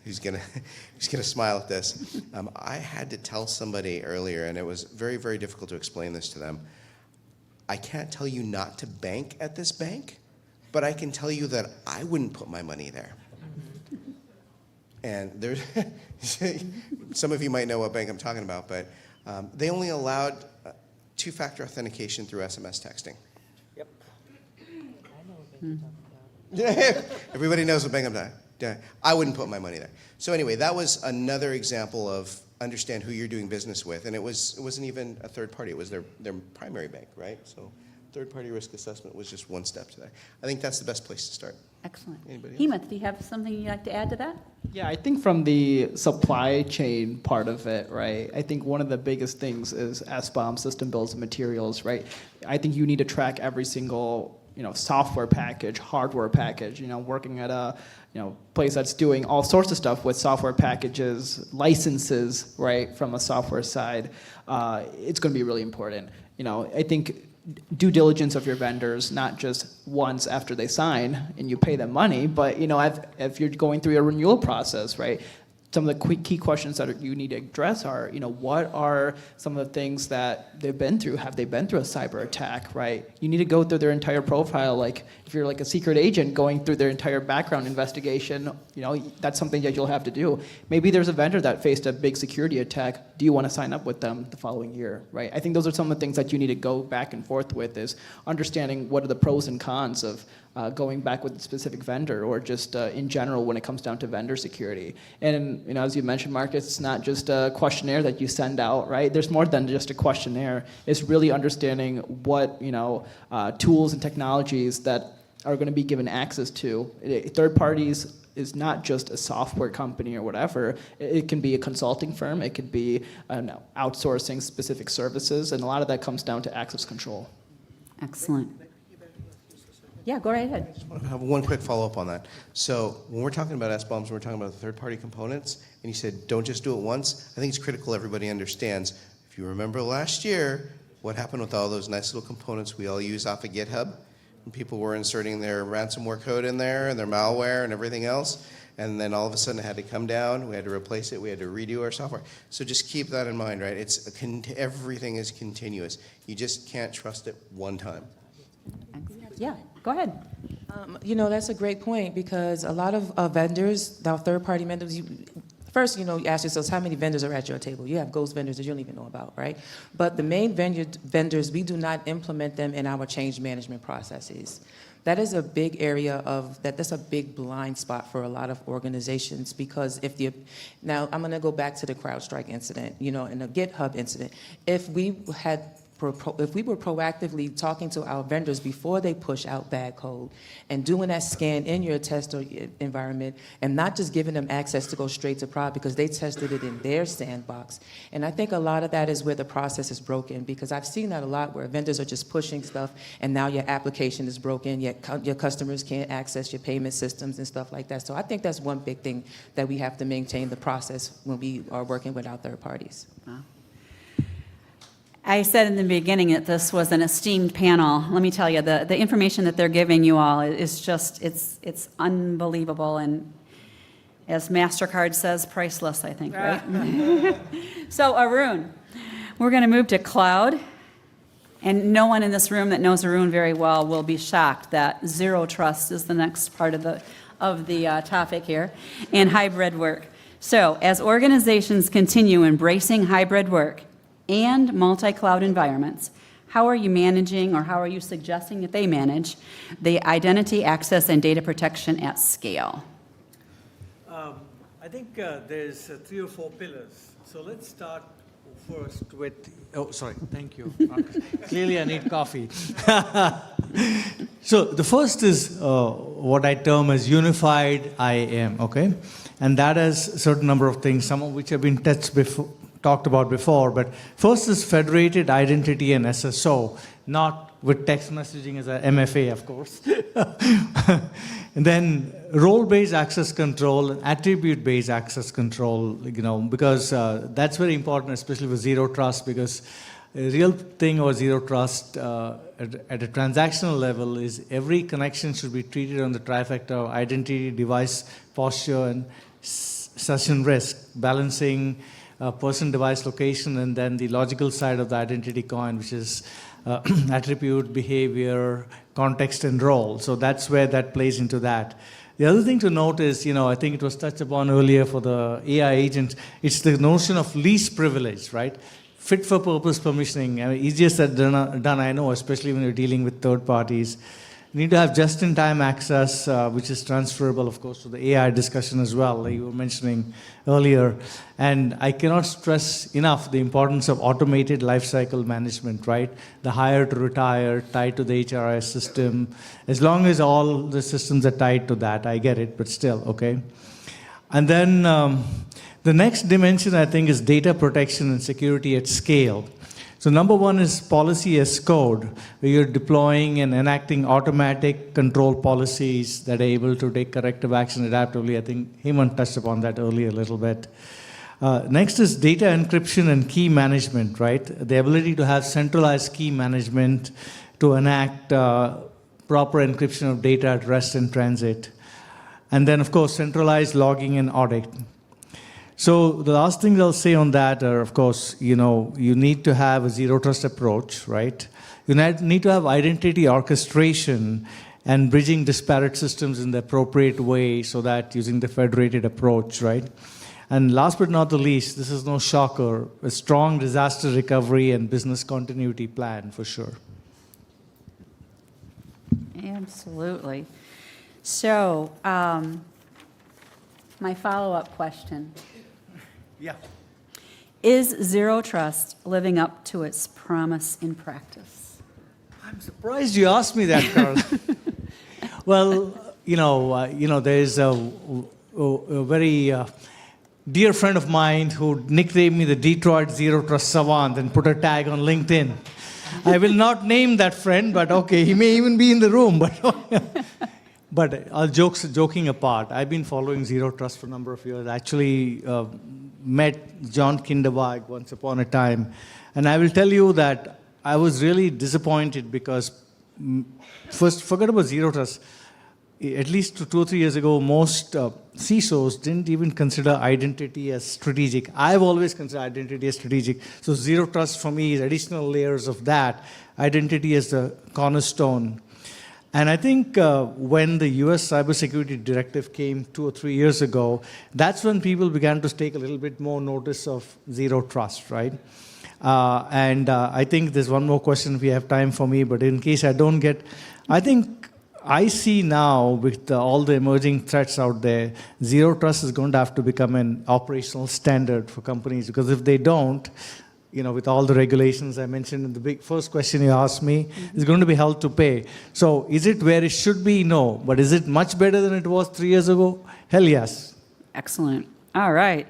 who's gonna smile at this. I had to tell somebody earlier, and it was very, very difficult to explain this to them. I can't tell you not to bank at this bank, but I can tell you that I wouldn't put my money there. And there's some of you might know what bank I'm talking about, but they only allowed two-factor authentication through SMS texting. Yep. Everybody knows what bank I'm talking about. I wouldn't put my money there. So anyway, that was another example of understand who you're doing business with, and it wasn't even a third party. It was their primary bank, right? So third-party risk assessment was just one step to that. I think that's the best place to start. Excellent. Anybody else? Hemanth, do you have something you'd like to add to that? Yeah, I think from the supply chain part of it, right, I think one of the biggest things is SBOM, system bills of materials, right? I think you need to track every single software package, hardware package, working at a place that's doing all sorts of stuff with software packages, licenses, right, from a software side, it's going to be really important. I think due diligence of your vendors, not just once after they sign and you pay them money, but if you're going through a renewal process, right? Some of the key questions that you need to address are, what are some of the things that they've been through? Have they been through a cyber attack, right? You need to go through their entire profile. Like if you're like a secret agent going through their entire background investigation, that's something that you'll have to do. Maybe there's a vendor that faced a big security attack. Do you want to sign up with them the following year, right? I think those are some of the things that you need to go back and forth with, is understanding what are the pros and cons of going back with a specific vendor, or just in general when it comes down to vendor security. And as you mentioned, Marcus, it's not just a questionnaire that you send out, right? There's more than just a questionnaire. It's really understanding what tools and technologies that are going to be given access to. Third parties is not just a software company or whatever. It can be a consulting firm. It could be outsourcing specific services, and a lot of that comes down to access control. Excellent. Yeah, go right ahead. I just want to have one quick follow-up on that. So when we're talking about SBOMs, we're talking about third-party components, and you said don't just do it once. I think it's critical everybody understands. If you remember last year, what happened with all those nice little components we all use off of GitHub? And people were inserting their ransomware code in there and their malware and everything else, and then all of a sudden it had to come down. We had to replace it. We had to redo our software. So just keep that in mind, right? Everything is continuous. You just can't trust it one time. Yeah, go ahead. That's a great point, because a lot of vendors, our third-party vendors, first, you ask yourselves how many vendors are at your table. You have ghost vendors that you don't even know about, right? But the main vendors, we do not implement them in our change management processes. That is a big area that's a big blind spot for a lot of organizations, because now I'm going to go back to the CrowdStrike incident, and the GitHub incident. If we had if we were proactively talking to our vendors before they push out bad code and doing that scan in your test or environment and not just giving them access to go straight to prod because they tested it in their sandbox. And I think a lot of that is where the process is broken, because I've seen that a lot where vendors are just pushing stuff and now your application is broken, yet your customers can't access your payment systems and stuff like that. So I think that's one big thing that we have to maintain the process when we are working with our third parties. Wow. I said in the beginning that this was an esteemed panel. Let me tell you, the information that they're giving you all is just, it's unbelievable, and as MasterCard says, priceless, I think, right? So Arun, we're going to move to cloud, and no one in this room that knows Arun very well will be shocked that zero trust is the next part of the topic here, and hybrid work. So as organizations continue embracing hybrid work and multi-cloud environments, how are you managing, or how are you suggesting that they manage the identity access and data protection at scale? I think there's 3 or 4 pillars. So let's start first with, oh, sorry, thank you. Clearly I need coffee. So the first is what I term as unified IAM, okay? And that has a certain number of things, some of which have been talked about before, but first is federated identity and SSO, not with text messaging as a MFA, of course. And then role-based access control and attribute-based access control, because that's very important, especially with zero trust, because a real thing about zero trust at a transactional level is every connection should be treated on the trifecta of identity, device, posture, and session risk, balancing person, device, location, and then the logical side of the identity coin, which is attribute, behavior, context, and role. So that's where that plays into that. The other thing to note is, I think it was touched upon earlier for the AI agents, it's the notion of least privilege, right? Fit for purpose permissioning. I mean, easier said than done, I know, especially when you're dealing with third parties. You need to have just-in-time access, which is transferable, of course, to the AI discussion as well, like you were mentioning earlier. And I cannot stress enough the importance of automated lifecycle management, right? The hire to retire, tied to the HRIS system. As long as all the systems are tied to that, I get it, but still, okay? And then the next dimension, I think, is data protection and security at scale. So number one is policy as code, where you're deploying and enacting automatic control policies that are able to take corrective action adaptively. I think Hemanth touched upon that earlier a little bit. Next is data encryption and key management, right? The ability to have centralized key management to enact proper encryption of data at rest and transit. And then, of course, centralized logging and audit. So the last thing I'll say on that are, of course, you need to have a zero trust approach, right? You need to have identity orchestration and bridging disparate systems in the appropriate way, so that using the federated approach, right? And last but not the least, this is no shocker, a strong disaster recovery and business continuity plan for sure. Absolutely. So, my follow-up question. Yeah. Is zero trust living up to its promise in practice? I'm surprised you asked me that, Karla. Well, there's a very dear friend of mine who nicknamed me the Detroit Zero Trust Savant and put a tag on LinkedIn. I will not name that friend, but okay, he may even be in the room. But all joking apart, I've been following Zero Trust for a number of years. Actually met John Kinderberg once upon a time. And I will tell you that I was really disappointed because, first, forget about Zero Trust. At least 2 or 3 years ago, most CISOs didn't even consider identity as strategic. I've always considered identity as strategic. So Zero Trust for me is additional layers of that. Identity as the cornerstone. And I think when the US CyberSecurity Directive came 2 or 3 years ago, that's when people began to take a little bit more notice of Zero Trust, right? And I think there's one more question if you have time for me, but in case I don't get, I think I see now with all the emerging threats out there, Zero Trust is going to have to become an operational standard for companies, because if they don't, with all the regulations I mentioned in the big first question you asked me, is going to be held to pay. So is it where it should be? No. But is it much better than it was 3 years ago? Hell yes. Excellent. All right.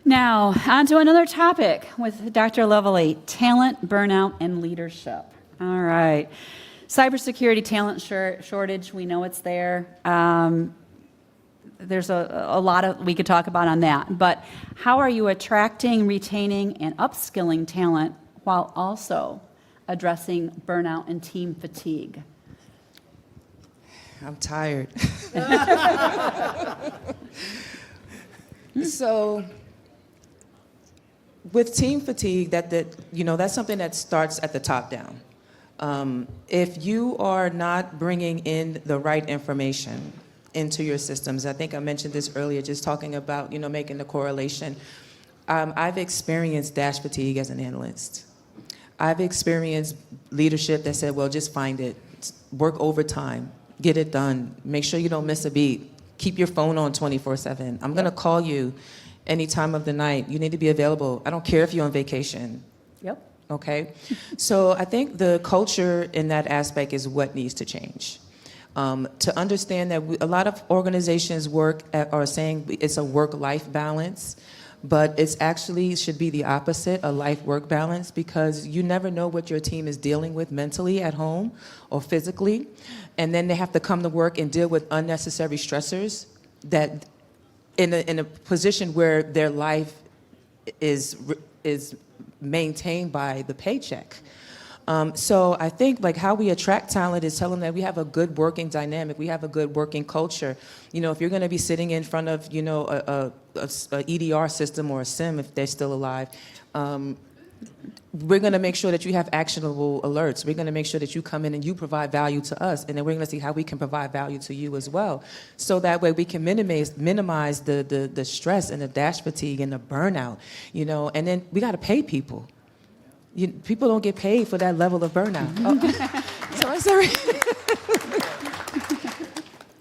Now, on to another topic with Dr. Lovelie, talent, burnout, and leadership. All right. Cybersecurity talent shortage, we know it's there. There's a lot of we could talk about on that. But how are you attracting, retaining, and upskilling talent while also addressing burnout and team fatigue? I'm tired. So, with team fatigue, that's something that starts at the top down. If you are not bringing in the right information into your systems, I think I mentioned this earlier, just talking about making the correlation. I've experienced dash fatigue as an analyst. I've experienced leadership that said, well, just find it, work overtime, get it done, make sure you don't miss a beat, keep your phone on 24/7. I'm gonna call you any time of the night. You need to be available. I don't care if you're on vacation. Yep. Okay? So I think the culture in that aspect is what needs to change. To understand that a lot of organizations are saying it's a work-life balance, but it's actually should be the opposite, a life-work balance, because you never know what your team is dealing with mentally at home or physically, and then they have to come to work and deal with unnecessary stressors that in a position where their life is maintained by the paycheck. So I think how we attract talent is telling them that we have a good working dynamic, we have a good working culture. If you're going to be sitting in front of a EDR system or a SIM if they're still alive, we're going to make sure that you have actionable alerts. We're going to make sure that you come in and you provide value to us, and then we're going to see how we can provide value to you as well. So that way we can minimize the stress and the dash fatigue and the burnout, and then we got to pay people. People don't get paid for that level of burnout. Sorry.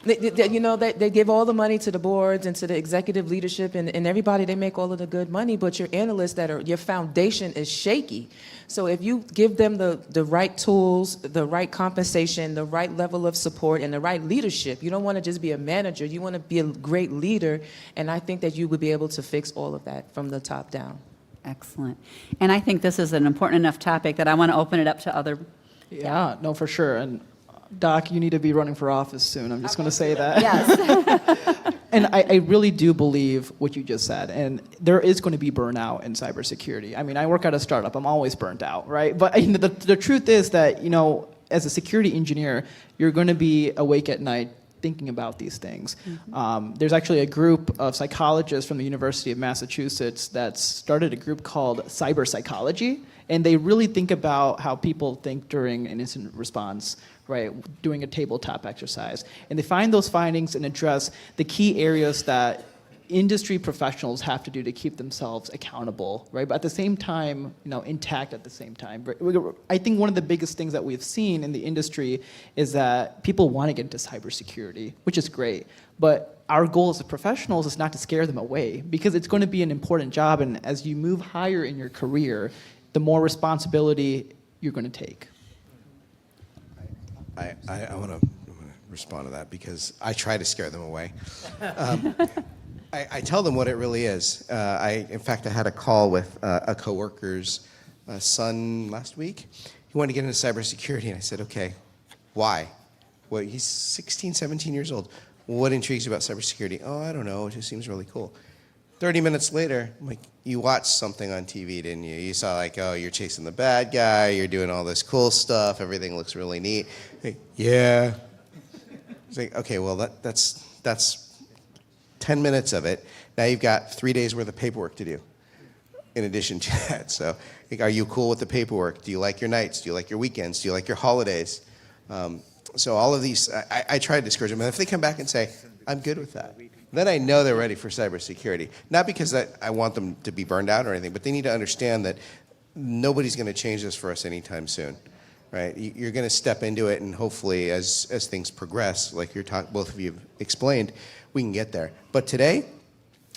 They give all the money to the boards and to the executive leadership and everybody. They make all of the good money, but your analysts your foundation is shaky. So if you give them the right tools, the right compensation, the right level of support, and the right leadership, you don't want to just be a manager. You want to be a great leader, and I think that you would be able to fix all of that from the top down. Excellent. And I think this is an important enough topic that I want to open it up to other. Yeah, no, for sure. And Doc, you need to be running for office soon. I'm just going to say that. Yes. And I really do believe what you just said. And there is going to be burnout in cybersecurity. I mean, I work at a startup. I'm always burnt out, right? But the truth is that, as a security engineer, you're going to be awake at night thinking about these things. Mm-hmm. There's actually a group of psychologists from the University of Massachusetts that started a group called CyberSecurity, and they really think about how people think during an incident response, right, doing a tabletop exercise. And they find those findings and address the key areas that industry professionals have to do to keep themselves accountable, right? But at the same time, intact at the same time. I think one of the biggest things that we've seen in the industry is that people want to get into cybersecurity, which is great. But our goal as professionals is not to scare them away, because it's going to be an important job. And as you move higher in your career, the more responsibility you're going to take. I want to respond to that because I try to scare them away. I tell them what it really is. In fact, I had a call with a coworker's son last week. He wanted to get into cybersecurity, and I said, okay, why? Well, he's 16, 17 years old. What intrigues you about cybersecurity? Oh, I don't know. It just seems really cool. 30 minutes later, I'm like, you watched something on TV, didn't you? You saw you're chasing the bad guy, you're doing all this cool stuff, everything looks really neat. Hey, yeah. It's like, okay, well, that's 10 minutes of it. Now you've got 3 days worth of paperwork to do in addition to that. So are you cool with the paperwork? Do you like your nights? Do you like your weekends? Do you like your holidays? So all of these, I try to discourage them. And if they come back and say, I'm good with that, then I know they're ready for cybersecurity. Not because I want them to be burned out or anything, but they need to understand that nobody's going to change this for us anytime soon. Right? You're going to step into it, and hopefully as things progress, like both of you have explained, we can get there. But today,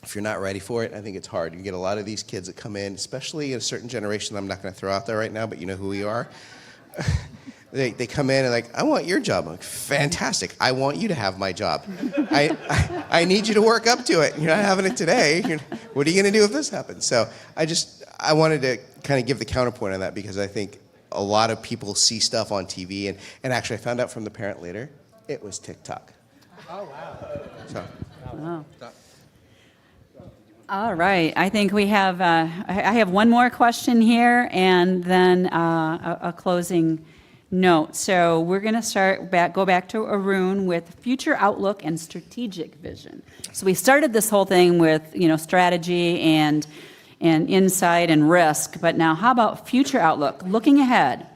if you're not ready for it, I think it's hard. You get a lot of these kids that come in, especially in a certain generation I'm not going to throw out there right now, but you know who we are. They come in and like, I want your job. I'm like, fantastic. I want you to have my job. I need you to work up to it. You're not having it today. What are you going to do if this happens? So I wanted to kind of give the counterpoint on that because I think a lot of people see stuff on TV. And actually, I found out from the parent later, it was TikTok. Oh, wow. So. Oh. All right. I think we have, I have one more question here and then a closing note. So we're going to go back to Arun with future outlook and strategic vision. So we started this whole thing with, strategy and insight and risk, but now how about future outlook? Looking ahead,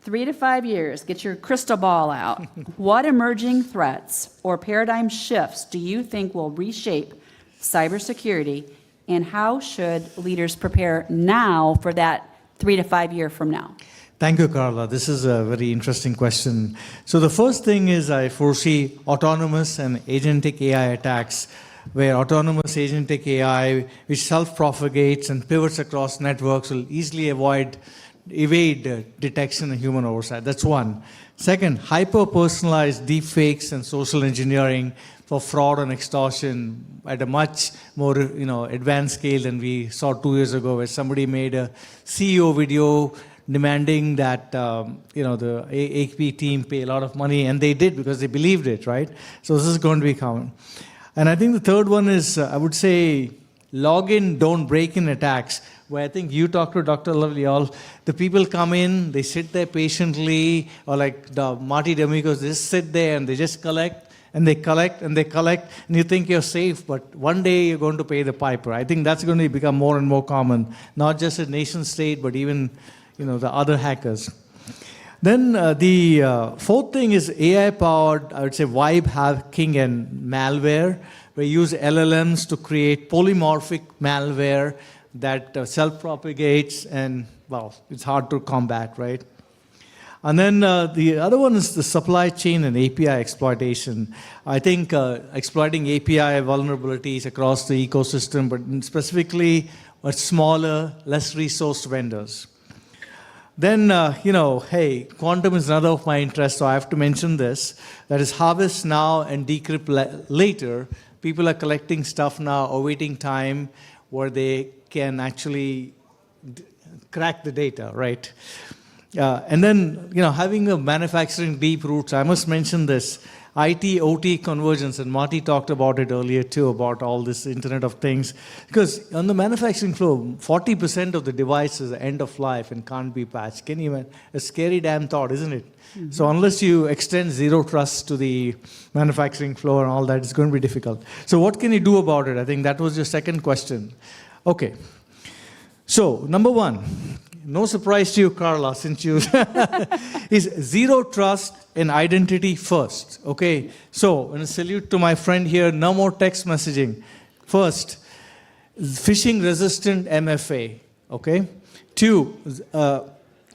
3 to 5 years, get your crystal ball out. What emerging threats or paradigm shifts do you think will reshape cybersecurity, and how should leaders prepare now for that 3 to 5 year from now? Thank you, Karla. This is a very interesting question. So the first thing is I foresee autonomous and agentic AI attacks, where autonomous agentic AI, which self-propagates and pivots across networks, will easily evade detection and human oversight. That's one. Second, hyper-personalized deepfakes and social engineering for fraud and extortion at a much more advanced scale than we saw 2 years ago, where somebody made a CEO video demanding that the AP team pay a lot of money, and they did because they believed it, right? So this is going to be common. And I think the third one is, I would say, login, don't break in attacks, where I think you talked to Dr. Lovelie, the people come in, they sit there patiently, or like the Marty D'Amicos, they just sit there and they just collect, and they collect, and they collect, and you think you're safe, but one day you're going to pay the piper. I think that's going to become more and more common, not just at nation state, but even the other hackers. Then the fourth thing is AI-powered, I would say, vibe hacking and malware. We use LLMs to create polymorphic malware that self-propagates, and, well, it's hard to combat, right? And then the other one is the supply chain and API exploitation. I think exploiting API vulnerabilities across the ecosystem, but specifically with smaller, less resourced vendors. Then, hey, quantum is another of my interests, so I have to mention this. That is harvest now and decrypt later. People are collecting stuff now, awaiting time where they can actually crack the data, right? And then, having a manufacturing deep roots, I must mention this. IT-OT convergence, and Marty talked about it earlier too, about all this Internet of Things. Because on the manufacturing floor, 40% of the devices are end of life and can't be patched. Can you imagine? A scary damn thought, isn't it? Mm-hmm. So unless you extend zero trust to the manufacturing floor and all that, it's going to be difficult. So what can you do about it? I think that was your second question. Okay. So, number one, no surprise to you, Karla, since you is zero trust and identity first. Okay, so and a salute to my friend here. No more text messaging. First, phishing resistant MFA. Okay, 2,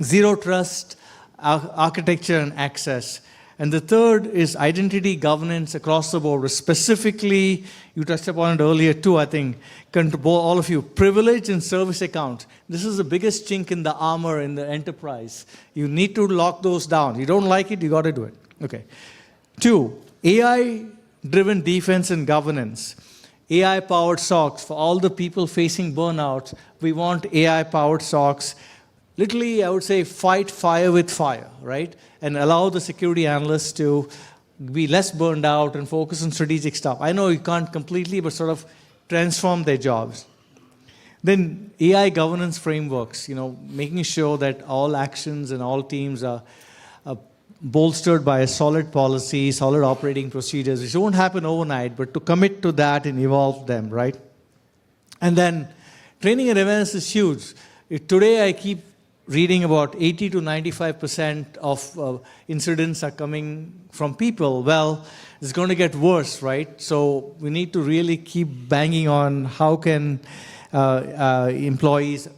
zero trust architecture and access. And the third is identity governance across the board. Specifically, you touched upon it earlier too, I think, all of you, privilege and service accounts. This is the biggest chink in the armor in the enterprise. You need to lock those down. You don't like it, you got to do it. Okay. 2, AI-driven defense and governance. AI-powered SOCs. For all the people facing burnouts, we want AI-powered SOCs. Literally, I would say, fight fire with fire, right? And allow the security analysts to be less burned out and focus on strategic stuff. I know you can't completely, but sort of transform their jobs. Then AI governance frameworks, making sure that all actions and all teams are bolstered by a solid policy, solid operating procedures, which won't happen overnight, but to commit to that and evolve them, right? And then training and awareness is huge. Today, I keep reading about 80 to 95% of incidents are coming from people. Well, it's going to get worse, right? So we need to really keep banging on how can employees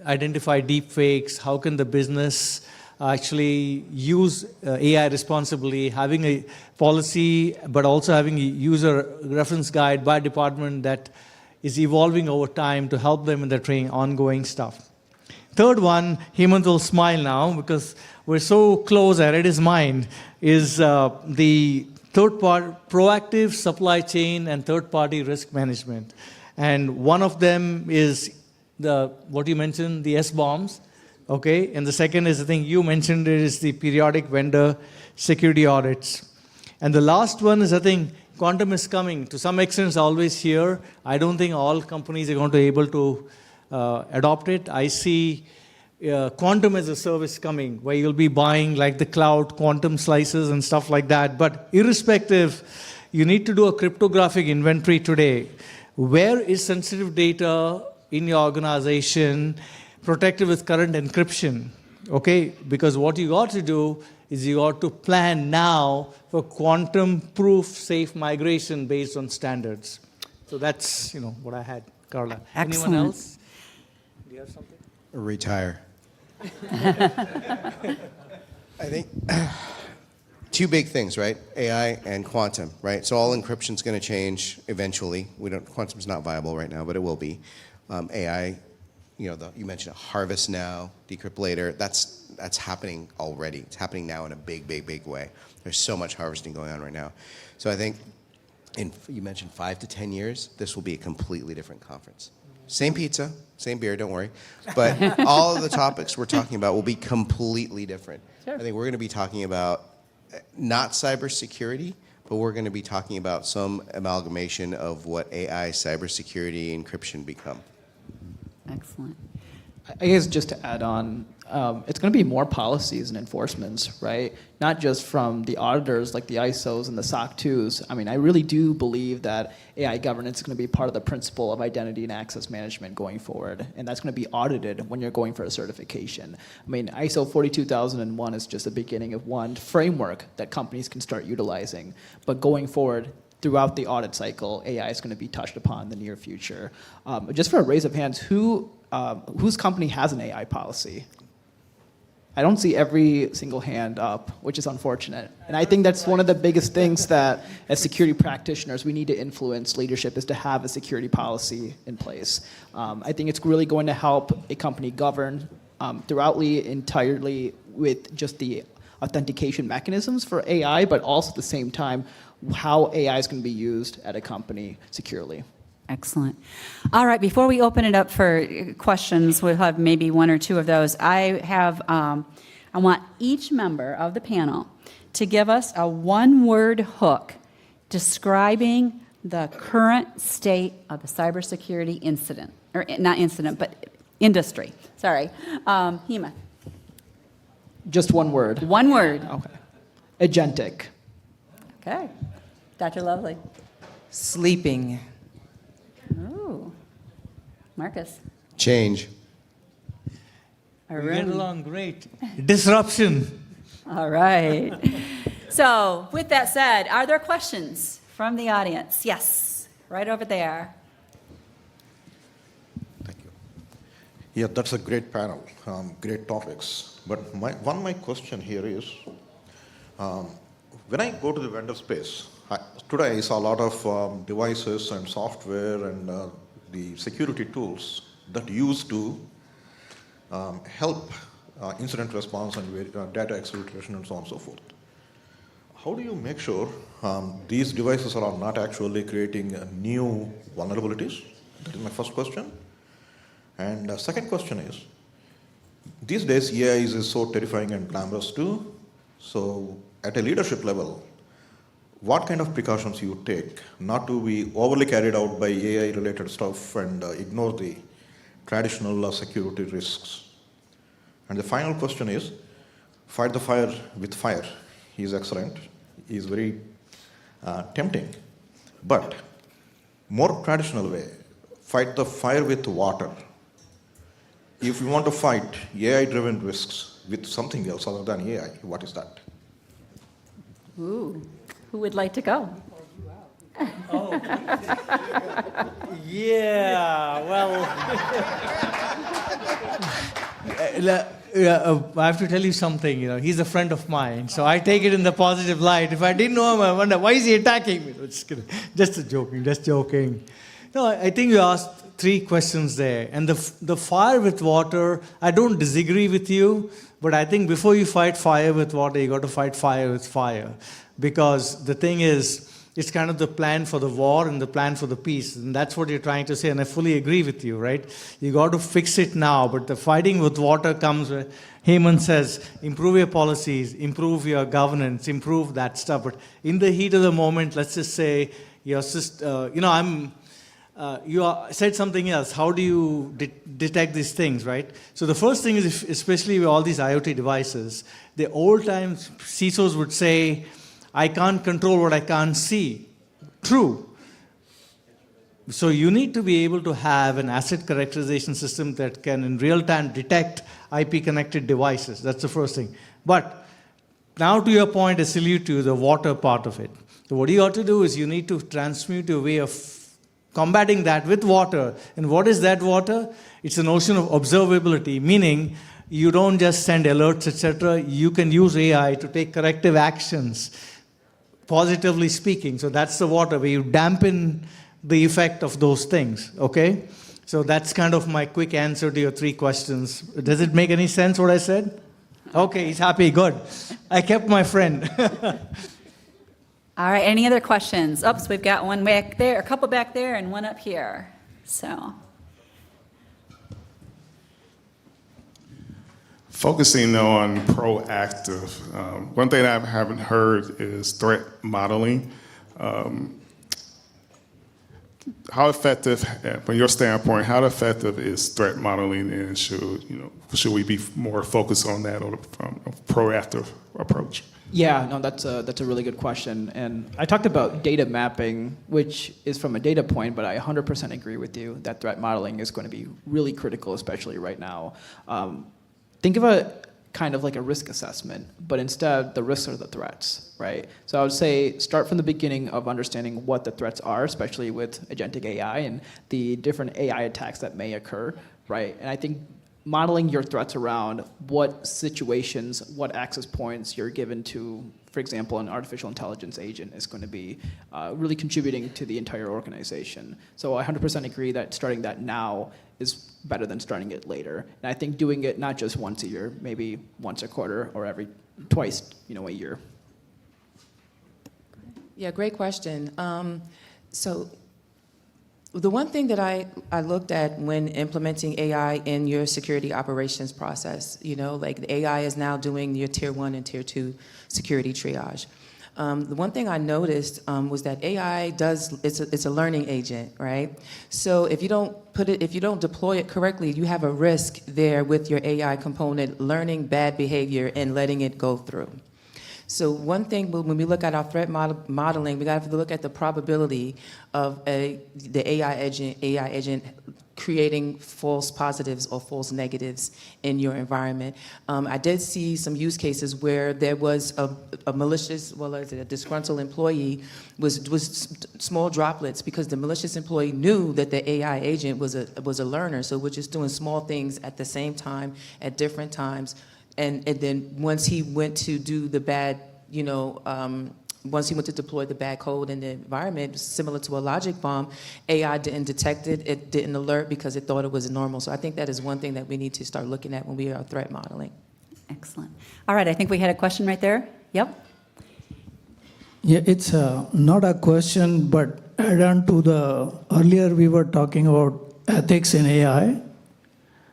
identify deep fakes, how can the business actually use AI responsibly, having a policy, but also having a user reference guide by department that is evolving over time to help them in their training, ongoing stuff. Third one, Hemanth will smile now because we're so close, I read his mind, is the third-party proactive supply chain and third-party risk management. And one of them is what you mentioned, the S-bombs, okay? And the second is, I think you mentioned it, is the periodic vendor security audits. And the last one is, I think, quantum is coming. To some extent, it's always here. I don't think all companies are going to be able to adopt it. I see quantum as a service coming, where you'll be buying like the cloud quantum slices and stuff like that. But irrespective, you need to do a cryptographic inventory today. Where is sensitive data in your organization protected with current encryption? Okay, because what you got to do is you got to plan now for quantum-proof safe migration based on standards. So that's what I had, Karla. Excellent. Anyone else? Do you have something? Retire. I think two big things, right? AI and quantum, right? So all encryption's going to change eventually. Quantum's not viable right now, but it will be. AI, you mentioned harvest now, decrypt later. That's happening already. It's happening now in a big, big, big way. There's so much harvesting going on right now. So I think, you mentioned 5 to 10 years, this will be a completely different conference. Same pizza, same beer, don't worry. But all of the topics we're talking about will be completely different. Sure. I think we're going to be talking about not cybersecurity, but we're going to be talking about some amalgamation of what AI, cybersecurity, encryption become. Excellent. I guess just to add on, it's going to be more policies and enforcements, right? Not just from the auditors like the ISOs and the SOC 2s. I mean, I really do believe that AI governance is going to be part of the principle of identity and access management going forward. And that's going to be audited when you're going for a certification. I mean, ISO 42001 is just the beginning of one framework that companies can start utilizing. But going forward, throughout the audit cycle, AI is going to be touched upon in the near future. Just for a raise of hands, whose company has an AI policy? I don't see every single hand up, which is unfortunate. And I think that's one of the biggest things that, as security practitioners, we need to influence leadership, is to have a security policy in place. I think it's really going to help a company govern entirely with just the authentication mechanisms for AI, but also at the same time, how AI is going to be used at a company securely. Excellent. All right, before we open it up for questions, we'll have maybe one or two of those. I want each member of the panel to give us a one-word hook describing the current state of the cybersecurity incident, or not incident, but industry. Sorry. Hemanth. Just one word. One word. Okay. Agentic. Okay. Dr. Lovelie. Sleeping. Ooh. Marcus. Change. We get along great. Disruption. All right. So, with that said, are there questions from the audience? Yes, right over there. Thank you. Yeah, that's a great panel, great topics. But my question here is, when I go to the vendor space, today I saw a lot of devices and software and the security tools that used to help incident response and data exfiltration and so on and so forth. How do you make sure these devices are not actually creating new vulnerabilities? That is my first question. And the second question is, these days AI is so terrifying and glamorous too. So at a leadership level, what kind of precautions you take not to be overly carried out by AI-related stuff and ignore the traditional security risks? And the final question is, fight the fire with fire. He's excellent. He's very tempting. But more traditional way, fight the fire with water. If you want to fight AI-driven risks with something else other than AI, what is that? Ooh. Who would like to go? Yeah, well, I have to tell you something, he's a friend of mine, so I take it in the positive light. If I didn't know him, I wonder, why is he attacking me? Just joking. No, I think you asked 3 questions there. And the fire with water, I don't disagree with you, but I think before you fight fire with water, you got to fight fire with fire. Because the thing is, it's kind of the plan for the war and the plan for the peace. And that's what you're trying to say, and I fully agree with you, right? You got to fix it now, but the fighting with water comes where Hemanth says, improve your policies, improve your governance, improve that stuff. But in the heat of the moment, let's just say, your sister, said something else. How do you detect these things, right? So the first thing is, especially with all these IoT devices, the old times CISOs would say, I can't control what I can't see. True. So you need to be able to have an asset characterization system that can in real time detect IP-connected devices. That's the first thing. But now to your point, I salute you, the water part of it. So what you ought to do is you need to transmute your way of combating that with water. And what is that water? It's a notion of observability, meaning you don't just send alerts, etc. You can use AI to take corrective actions, positively speaking. So that's the water, where you dampen the effect of those things, okay? So that's kind of my quick answer to your 3 questions. Does it make any sense what I said? Okay, he's happy, good. I kept my friend. All right, any other questions? Oops, we've got one back there, a couple back there, and one up here. So, focusing on proactive, one thing I haven't heard is threat modeling. How effective, from your standpoint, how effective is threat modeling, and should we be more focused on that, or a proactive approach? Yeah, no, that's a really good question. And I talked about data mapping, which is from a data point, but I 100% agree with you that threat modeling is going to be really critical, especially right now. Think of it kind of like a risk assessment, but instead the risks are the threats, right? So I would say start from the beginning of understanding what the threats are, especially with agentic AI and the different AI attacks that may occur, right? And I think modeling your threats around what situations, what access points you're given to, for example, an artificial intelligence agent is going to be really contributing to the entire organization. So I 100% agree that starting that now is better than starting it later. And I think doing it not just once a year, maybe once a quarter or twice, a year. Yeah, great question. So the one thing that I looked at when implementing AI in your security operations process, like the AI is now doing your tier 1 and tier 2 security triage. The one thing I noticed was that AI it's a learning agent, right? So if you don't deploy it correctly, you have a risk there with your AI component learning bad behavior and letting it go through. So one thing, when we look at our threat modeling, we got to look at the probability of the AI agent creating false positives or false negatives in your environment. I did see some use cases where there was a malicious, a disgruntled employee was small droplets, because the malicious employee knew that the AI agent was a learner, so we're just doing small things at the same time at different times. And then once he went to do the bad, once he went to deploy the bad code in the environment, similar to a logic bomb, AI didn't detect it, it didn't alert because it thought it was normal. So I think that is one thing that we need to start looking at when we are threat modeling. excellent. All right, I think we had a question right there. Yep. Yeah, it's not a question, but add on to earlier we were talking about ethics in AI.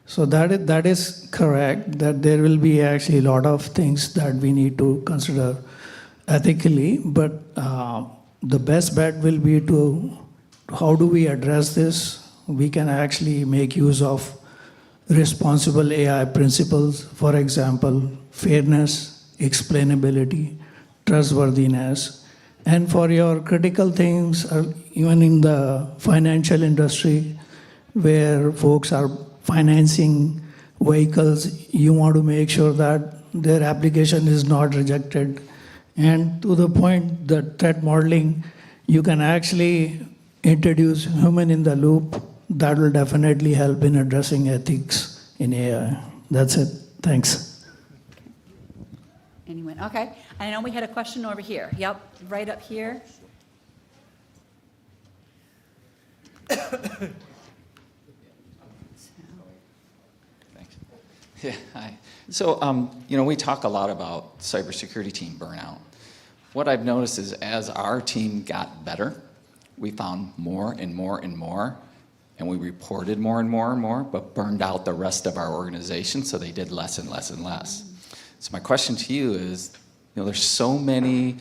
So that is correct, that there will be actually a lot of things that we need to consider ethically, but the best bet will be to how do we address this? We can actually make use of responsible AI principles, for example, fairness, explainability, trustworthiness. And for your critical things, even in the financial industry, where folks are financing vehicles, you want to make sure that their application is not rejected. And to the point, the threat modeling, you can actually introduce human in the loop. That will definitely help in addressing ethics in AI. That's it. Thanks. Anyone? Okay. I know we had a question over here. Yep, right up here. Thanks. Yeah, hi. So, we talk a lot about cybersecurity team burnout. What I've noticed is as our team got better, we found more and more and more, and we reported more and more and more, but burned out the rest of our organization, so they did less and less and less. So my question to you is, there's so many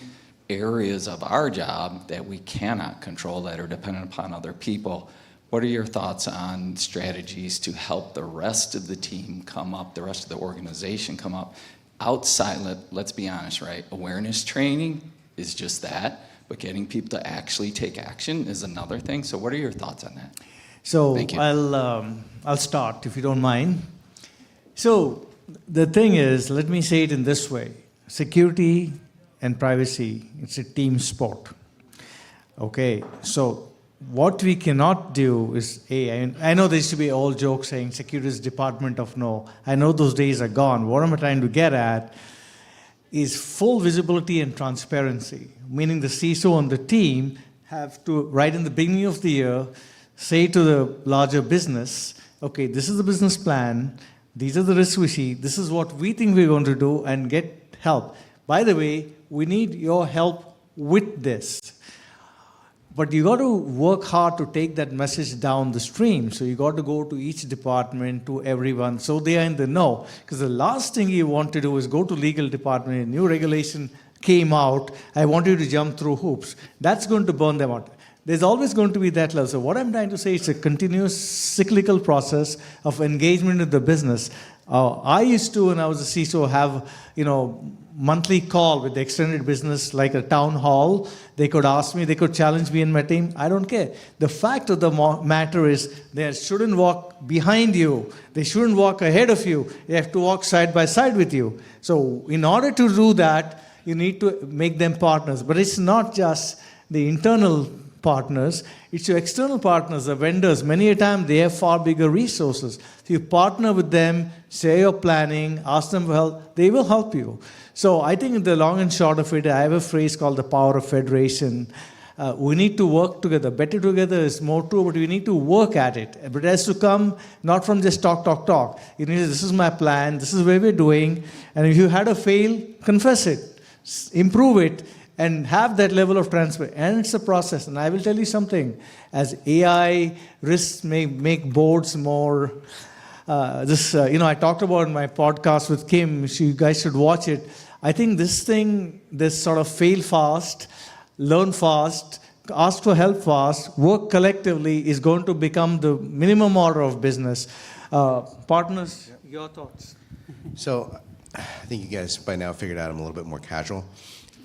areas of our job that we cannot control that are dependent upon other people. What are your thoughts on strategies to help the rest of the team come up, the rest of the organization come up? Outside, let's be honest, right? Awareness training is just that, but getting people to actually take action is another thing. So what are your thoughts on that? So Thank you. I'll start, if you don't mind. So the thing is, let me say it in this way. Security and privacy, it's a team sport. Okay, so what we cannot do is, I know there used to be old joke saying security is department of no. I know those days are gone. What I'm trying to get at is full visibility and transparency, meaning the CISO and the team have to, right in the beginning of the year, say to the larger business, okay, this is the business plan, these are the risks we see, this is what we think we're going to do, and get help. By the way, we need your help with this. But you got to work hard to take that message down the stream. So you got to go to each department, to everyone, so they are in the know. Because the last thing you want to do is go to legal department, a new regulation came out, I want you to jump through hoops. That's going to burn them out. There's always going to be that level. So what I'm trying to say is a continuous cyclical process of engagement with the business. I used to, when I was a CISO, have monthly call with the extended business, like a town hall. They could ask me, they could challenge me and my team. I don't care. The fact of the matter is they shouldn't walk behind you. They shouldn't walk ahead of you. They have to walk side by side with you. So in order to do that, you need to make them partners. But it's not just the internal partners, it's your external partners, the vendors. Many a time they have far bigger resources. If you partner with them, share your planning, ask them for help, they will help you. So I think in the long and short of it, I have a phrase called the power of federation. We need to work together. Better together is more true, but we need to work at it. But it has to come not from just talk. You need to, this is my plan, this is where we're doing, and if you had a fail, confess it, improve it, and have that level of transparency. And it's a process. And I will tell you something, as AI risks may make boards more, I talked about in my podcast with Kim, you guys should watch it. I think this sort of fail fast, learn fast, ask for help fast, work collectively is going to become the minimum order of business. Partners, your thoughts? So I think you guys by now figured out I'm a little bit more casual.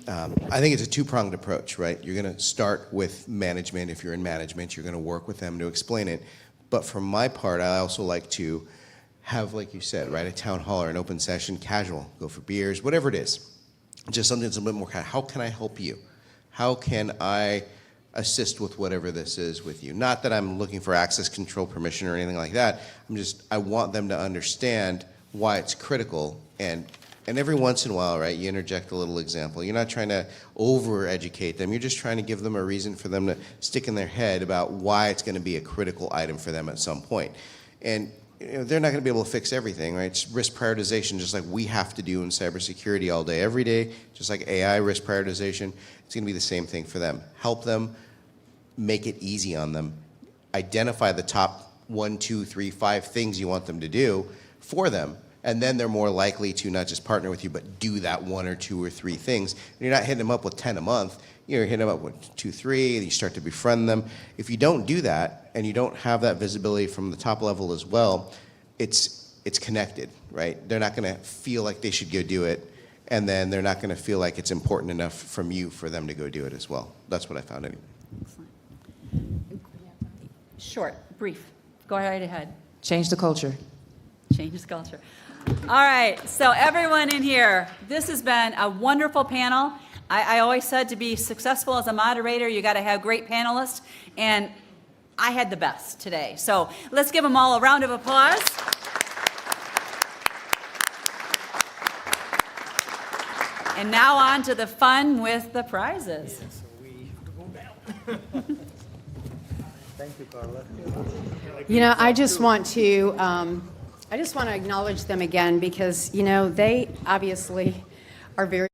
I think it's a two-pronged approach, right? You're going to start with management. If you're in management, you're going to work with them to explain it. But for my part, I also like to have, like you said, right, a town hall or an open session, casual, go for beers, whatever it is. Just something that's a little bit more kind of, how can I help you? How can I assist with whatever this is with you? Not that I'm looking for access control permission or anything like that. I want them to understand why it's critical. And every once in a while, right, you interject a little example. You're not trying to over-educate them. You're just trying to give them a reason for them to stick in their head about why it's going to be a critical item for them at some point. And they're not going to be able to fix everything, right? It's risk prioritization, just like we have to do in cybersecurity all day, every day, just like AI risk prioritization. It's going to be the same thing for them. Help them, make it easy on them. Identify the top 1, 2, 3, 5 things you want them to do for them. And then they're more likely to not just partner with you, but do that 1 or 2 or 3 things. And you're not hitting them up with 10 a month. You're hitting them up with 2, 3, and you start to befriend them. If you don't do that, and you don't have that visibility from the top level as well, it's connected, right? They're not going to feel like they should go do it, and then they're not going to feel like it's important enough from you for them to go do it as well. That's what I found anyway. Excellent. Short, brief. Go right ahead. Change the culture. Change the culture. All right, so everyone in here, this has been a wonderful panel. I always said to be successful as a moderator, you got to have great panelists, and I had the best today. So let's give them all a round of applause. And now on to the fun with the prizes. So we have to go down. Thank you, Karla. You know, I just want to acknowledge them again because, you know, they obviously are very